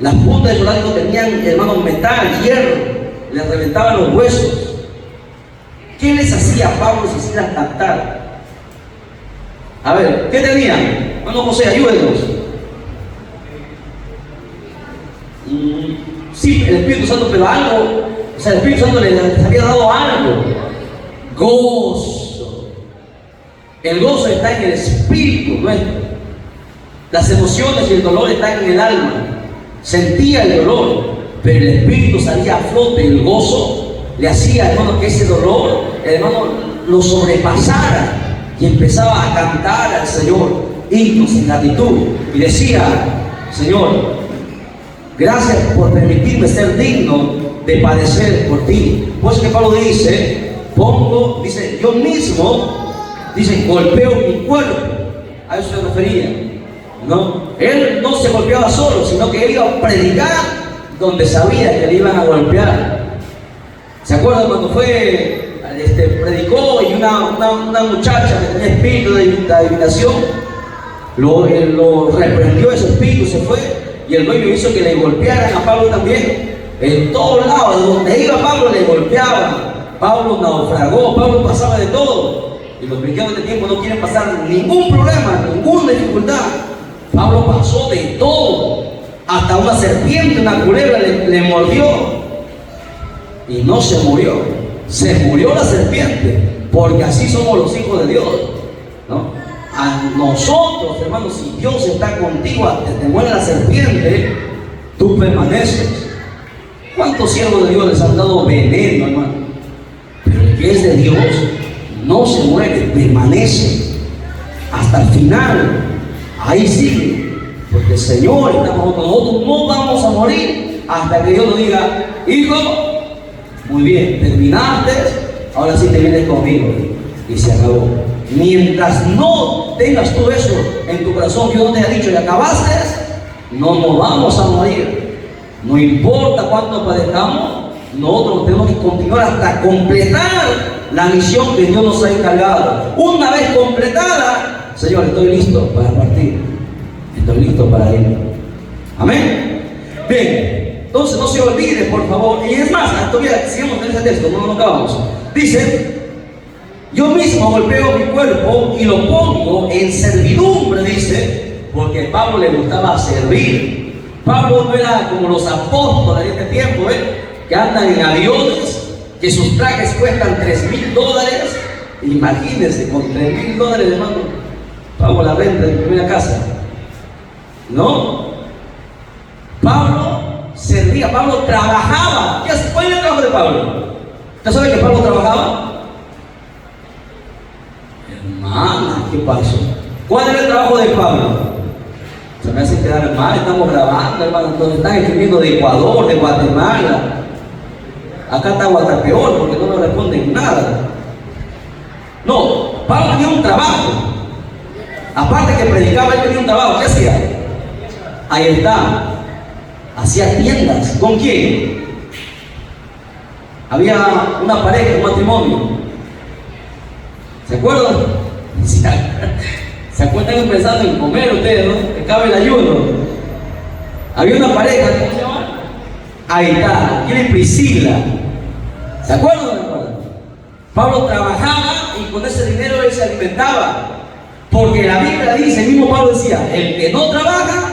Las puntas de sus látigos tenían, hermano, metal, hierro, les reventaban los huesos. ¿Qué les hacía a Pablo y Silas cantar? A ver, ¿qué tenían? Hermano José, ayúdenos. Sí, el Espíritu Santo, pero algo, o sea, el Espíritu Santo les había dado algo. Gozo. El gozo está en el espíritu nuestro. Las emociones y el dolor están en el alma. Sentía el dolor, pero el espíritu salía a flote. El gozo le hacía, hermano, que ese dolor, hermano, lo sobrepasara y empezaba a cantar al Señor himnos en gratitud y decía, Señor, gracias por permitirme ser digno de padecer por ti. Por eso que Pablo dice, dice, yo mismo, dice, golpeo mi cuerpo. A eso se refería, ¿no? Él no se golpeaba solo, sino que él iba a predicar donde sabía que le iban a golpear. ¿Se acuerdan cuando predicó y una muchacha que tenía espíritu de adivinación, lo reprendió ese espíritu, se fue, y el dueño hizo que le golpearan a Pablo también? En todos lados, donde iba Pablo le golpeaban. Pablo naufragó, Pablo pasaba de todo. Y los cristianos de tiempo no quieren pasar ningún problema, ninguna dificultad. Pablo pasó de todo. Hasta una serpiente, una culebra le mordió. Y no se murió. Se murió la serpiente. Porque así somos los hijos de Dios, ¿no? A nosotros, hermanos, si Dios está contigo, hasta te muere la serpiente, tú permaneces. ¿Cuántos siervos de Dios les han dado veneno, hermano? Pero el que es de Dios no se muere, permanece hasta el final. Ahí sigue, porque el Señor está con nosotros. Nosotros no vamos a morir hasta que Dios nos diga, hijo, muy bien, terminaste, ahora sí te vienes conmigo. Y se acabó. Mientras no tengas tú eso en tu corazón, Dios no te ha dicho y acabaste, no nos vamos a morir. No importa cuánto padezcamos, nosotros tenemos que continuar hasta completar la misión que Dios nos ha encargado. Una vez completada, Señor, estoy listo para partir. Estoy listo para ir. Amén. Bien, entonces no se olvide, por favor. Y es más, todavía sigamos en ese texto, no nos acabamos. Dice, Yo mismo golpeo mi cuerpo y lo pongo en servidumbre, dice, porque a Pablo le gustaba servir. Pablo no era como los apóstoles de este tiempo, que andan en aviones, que sus trajes cuestan $3,000. Imagínense, con $3,000, hermano, pago la renta de mi primera casa. No. Pablo servía, Pablo trabajaba. ¿Cuál era el trabajo de Pablo? ¿Usted sabe que Pablo trabajaba? Hermana, ¿qué pasó? ¿Cuál era el trabajo de Pablo? Se me hace quedar mal, estamos grabando, hermano. Nos están escribiendo de Ecuador, de Guatemala. Acá está Guatapeor porque no nos responden nada. No, Pablo tenía un trabajo. Aparte que predicaba, él tenía un trabajo. ¿Qué hacía? Ahí está. Hacía tiendas. ¿Con quién? Había una pareja, un matrimonio. ¿Se acuerdan? ¿Se acuerdan pensando en comer ustedes, no? Que cabe el ayuno. Había una pareja, ¿cómo se llama? Ahí está. ¿Quién es Priscila? ¿Se acuerdan? Pablo trabajaba y con ese dinero él se alimentaba. Porque la Biblia dice, el mismo Pablo decía, el que no trabaja,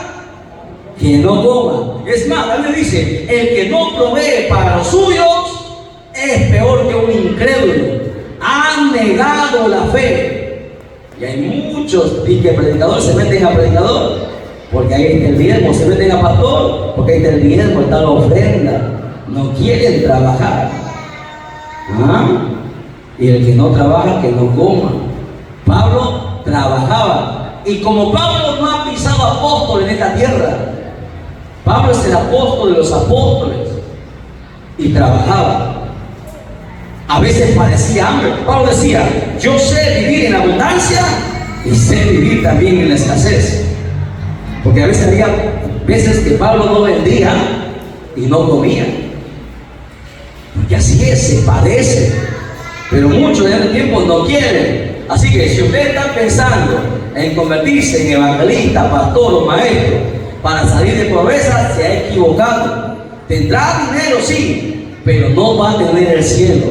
que no coma. Es más, la Biblia dice, el que no provee para los suyos es peor que un incrédulo. Han negado la fe. Y hay muchos que predicadores se meten a predicador, porque ahí está el diezmo, se meten a pastor, porque ahí está el diezmo, está la ofrenda. No quieren trabajar. Y el que no trabaja, que no coma. Pablo trabajaba. Y como Pablo no ha pisado apóstol en esta tierra, Pablo es el apóstol de los apóstoles. Y trabajaba. A veces padecía hambre. Pablo decía, yo sé vivir en abundancia y sé vivir también en la escasez. Porque a veces había veces que Pablo no vendía y no comía. Porque así es, se padece. Pero muchos de este tiempo no quieren. Así que si usted está pensando en convertirse en evangelista, pastor o maestro para salir de pobreza, se ha equivocado. Tendrá dinero, sí, pero no va a tener el cielo.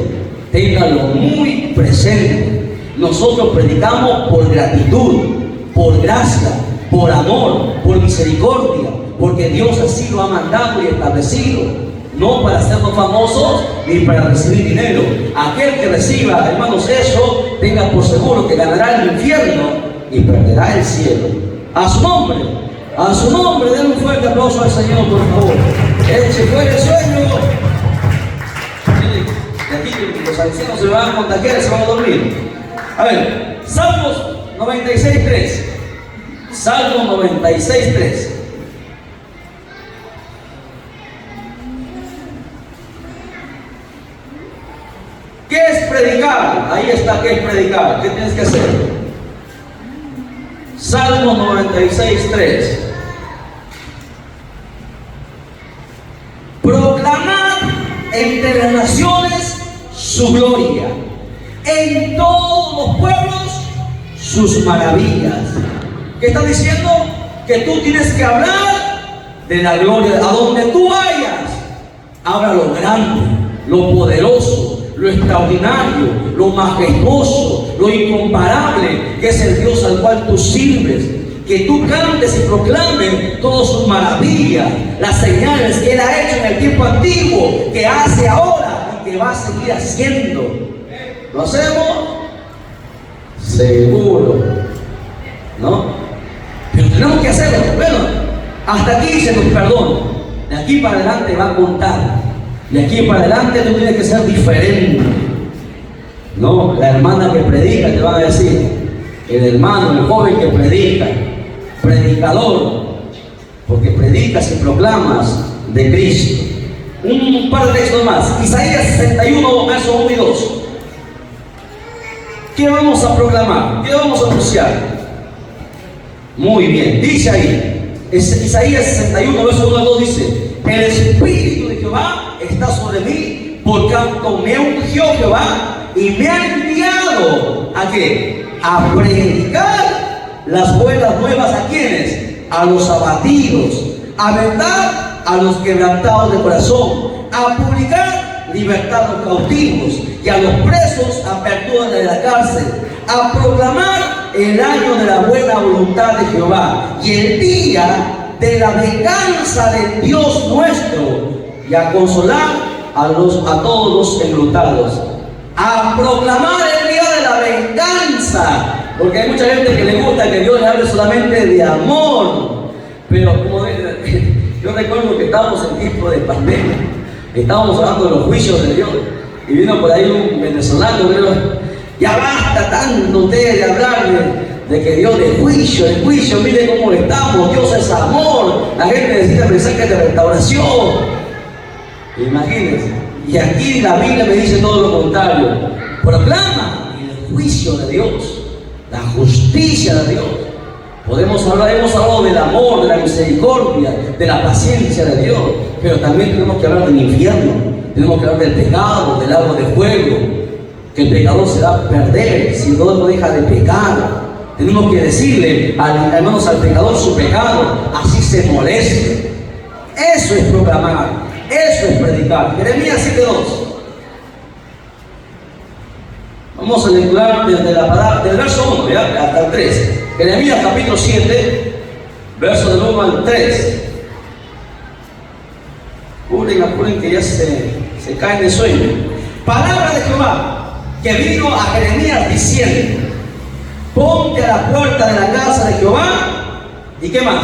Téngalo muy presente. Nosotros predicamos por gratitud, por gracia, por amor, por misericordia, porque Dios así lo ha mandado y establecido. No para hacernos famosos ni para recibir dinero. Aquel que reciba, hermanos, eso, tenga por seguro que ganará el infierno y perderá el cielo. A su nombre, denle un fuerte aplauso al Señor, por favor. Eche fuera el sueño. De aquí los ancianos se van a contagiar y se van a dormir. A ver, Salmos 96:3. Salmo 96:3. ¿Qué es predicar? Ahí está, ¿qué es predicar? ¿Qué tienes que hacer? Salmo 96:3. Proclamad entre las naciones su gloria, en todos los pueblos sus maravillas. ¿Qué está diciendo? Que tú tienes que hablar de la gloria. A donde tú vayas, habla lo grande, lo poderoso, lo extraordinario, lo majestuoso, lo incomparable que es el Dios al cual tú sirves. Que tú cantes y proclames todas sus maravillas, las señales que Él ha hecho en el tiempo antiguo, que hace ahora y que va a seguir haciendo. ¿Lo hacemos? Seguro, ¿no? Pero tenemos que hacerlo. Bueno, hasta aquí se nos perdona. De aquí para adelante va a contar. De aquí para adelante tú tienes que ser diferente. No, la hermana que predica te van a decir, el hermano, el joven que predica, predicador, porque predicas y proclamas de Cristo. Un par de textos más. Isaías 61, versos 1 y 2. ¿Qué vamos a proclamar? ¿Qué vamos a anunciar? Muy bien, dice ahí, Isaías 61, versos 1 y 2 dice, el Espíritu de Jehová está sobre mí, por cuanto me ungió Jehová y me ha enviado ¿a qué? A predicar las buenas nuevas. ¿A quiénes? A los abatidos, a vendar a los quebrantados de corazón, a publicar libertad a los cautivos y a los presos apertura de la cárcel, a proclamar el año de la buena voluntad de Jehová y el día de la venganza del Dios nuestro, y a consolar a todos los enlutados. A proclamar el día de la venganza, porque hay mucha gente que le gusta que Dios le hable solamente de amor, pero como yo recuerdo que estábamos en tiempo de pandemia, estábamos hablando de los juicios de Dios, y vino por ahí un venezolano, creo, ya basta tanto ustedes de hablar de que Dios de juicio, mire cómo estamos, Dios es amor, la gente necesita pensar que es de restauración. Imagínense, y aquí la Biblia me dice todo lo contrario, proclama el juicio de Dios, la justicia de Dios. Hemos hablado del amor, de la misericordia, de la paciencia de Dios, pero también tenemos que hablar del infierno, tenemos que hablar del pecado, del lago de fuego, que el pecador se va a perder si no deja de pecar. Tenemos que decirle hermanos al pecador su pecado, así se moleste. Eso es proclamar, eso es predicar. Jeremías 7:2. Vamos a lecturar desde la palabra, del verso 1 hasta el 3. Jeremías capítulo 7, verso del 1 al 3. Apuren que ya se caen de sueño. Palabra de Jehová que vino a Jeremías diciendo: ponte a la puerta de la casa de Jehová, ¿y qué más?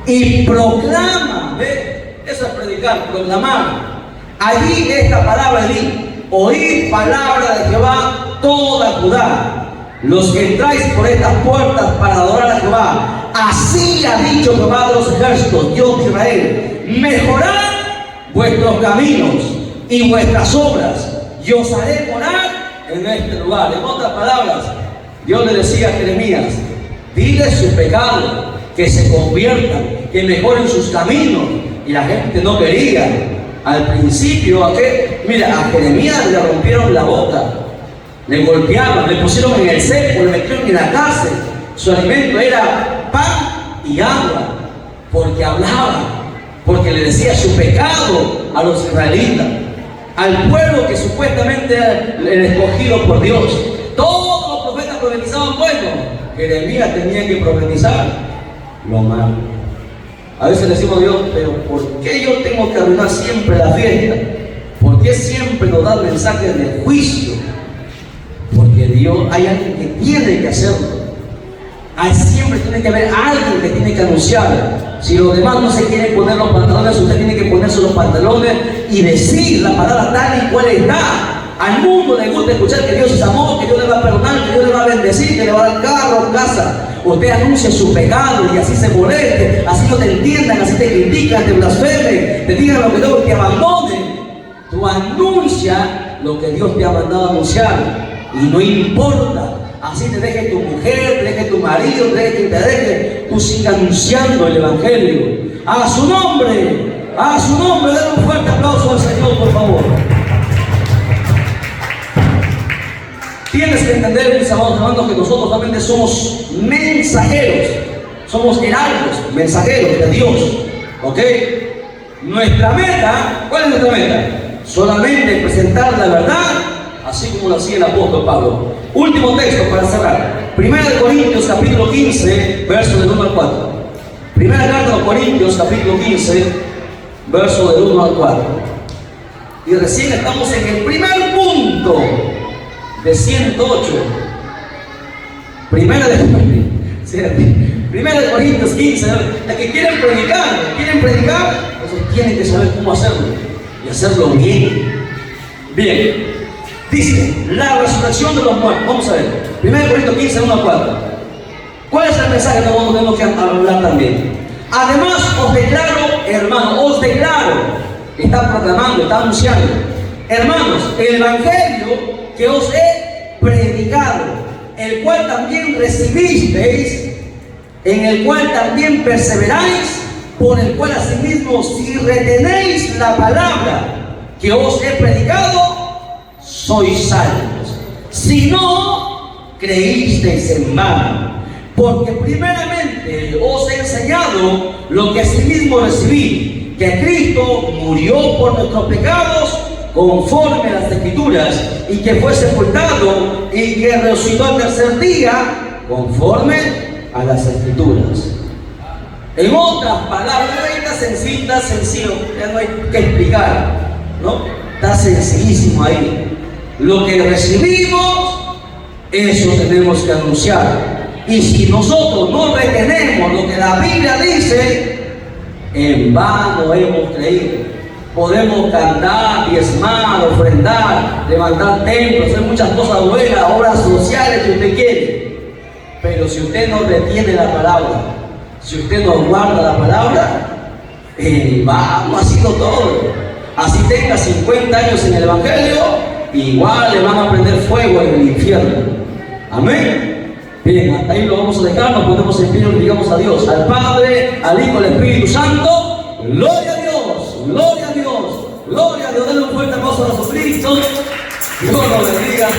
Y proclama, ¿ve? Eso es predicar, proclamar. Allí esta palabra di: oíd palabra de Jehová toda Judá, los que entráis por estas puertas para adorar a Jehová. Así ha dicho Jehová de los ejércitos, Dios de Israel: mejorad vuestros caminos y vuestras obras, y os haré morar en este lugar. En otras palabras, Dios le decía a Jeremías: dile su pecado, que se conviertan, que mejoren sus caminos. Y la gente no quería. Al principio, a Jeremías le rompieron la boca, le golpearon, le pusieron en el cepo, le metieron en la cárcel. Su alimento era pan y agua, porque hablaba, porque le decía su pecado a los israelitas, al pueblo que supuestamente era el escogido por Dios. Todos los profetas profetizaban bueno, Jeremías tenía que profetizar lo malo. A veces decimos: Dios, pero ¿por qué yo tengo que arruinar siempre la fiesta? ¿Por qué siempre nos dan mensajes de juicio? Porque Dios, hay alguien que tiene que hacerlo. Siempre tiene que haber alguien que tiene que anunciar. Si los demás no se quieren poner los pantalones, usted tiene que ponerse los pantalones y decir la palabra tal y cual está. Al mundo le gusta escuchar que Dios es amor, que Dios le va a perdonar, que Dios le va a bendecir, que le va a dar carro, casa. Usted anuncia su pecado y así se moleste, así no te entiendan, así te critican, te blasfemen, te digan lo que Dios te abandone. Tú anuncia lo que Dios te ha mandado a anunciar y no importa. Así te deje tu mujer, te deje tu marido, te deje quien te deje, tú sigas anunciando el evangelio. A su nombre, den un fuerte aplauso al Señor, por favor. Tienes que entender, mis amados hermanos, que nosotros realmente somos mensajeros, somos heraldos, mensajeros de Dios, ¿ok? Nuestra meta, ¿cuál es nuestra meta? Solamente presentar la verdad, así como lo hacía el apóstol Pablo. Último texto para cerrar. 1 Corintios capítulo 15, verso del 1 al 4. Primera carta a los Corintios capítulo 15, verso del 1 al 4. Y recién estamos en el primer punto de 108. Primera de Corintios 15. La que quieren predicar, entonces tienen que saber cómo hacerlo y hacerlo bien. Bien, dice: la resurrección de los muertos. Vamos a ver, 1 Corintios 15, 1 a 4. ¿Cuál es el mensaje que nosotros tenemos que hablar también? Además os declaro, hermanos, está proclamando, está anunciando, hermanos, el evangelio que os he predicado, el cual también recibisteis, en el cual también perseveráis, por el cual asimismo, si retenéis la palabra que os he predicado, sois salvos. Si no, creísteis en vano, porque primeramente os he enseñado lo que asimismo recibí, que Cristo murió por nuestros pecados, conforme a las Escrituras, y que fue sepultado y que resucitó al tercer día, conforme a las Escrituras. En otras palabras, está sencillo, ya no hay que explicar, ¿no? Está sencillísimo ahí. Lo que recibimos, eso tenemos que anunciar. Y si nosotros no retenemos lo que la Biblia dice, en vano hemos creído. Podemos cantar, diezmar, ofrendar, levantar templos, hacer muchas cosas buenas, obras sociales que usted quiere. Pero si usted no retiene la palabra, si usted no guarda la palabra, en vano ha sido todo. Así tenga 50 años en el Evangelio, igual le van a prender fuego en el infierno. Amén. Bien, hasta ahí lo vamos a dejar, nos ponemos en pie y digamos a Dios, al Padre, al Hijo, al Espíritu Santo. Gloria a Dios, gloria a Dios, gloria a Dios. Denle un fuerte aplauso a Jesucristo. Dios lo bendiga.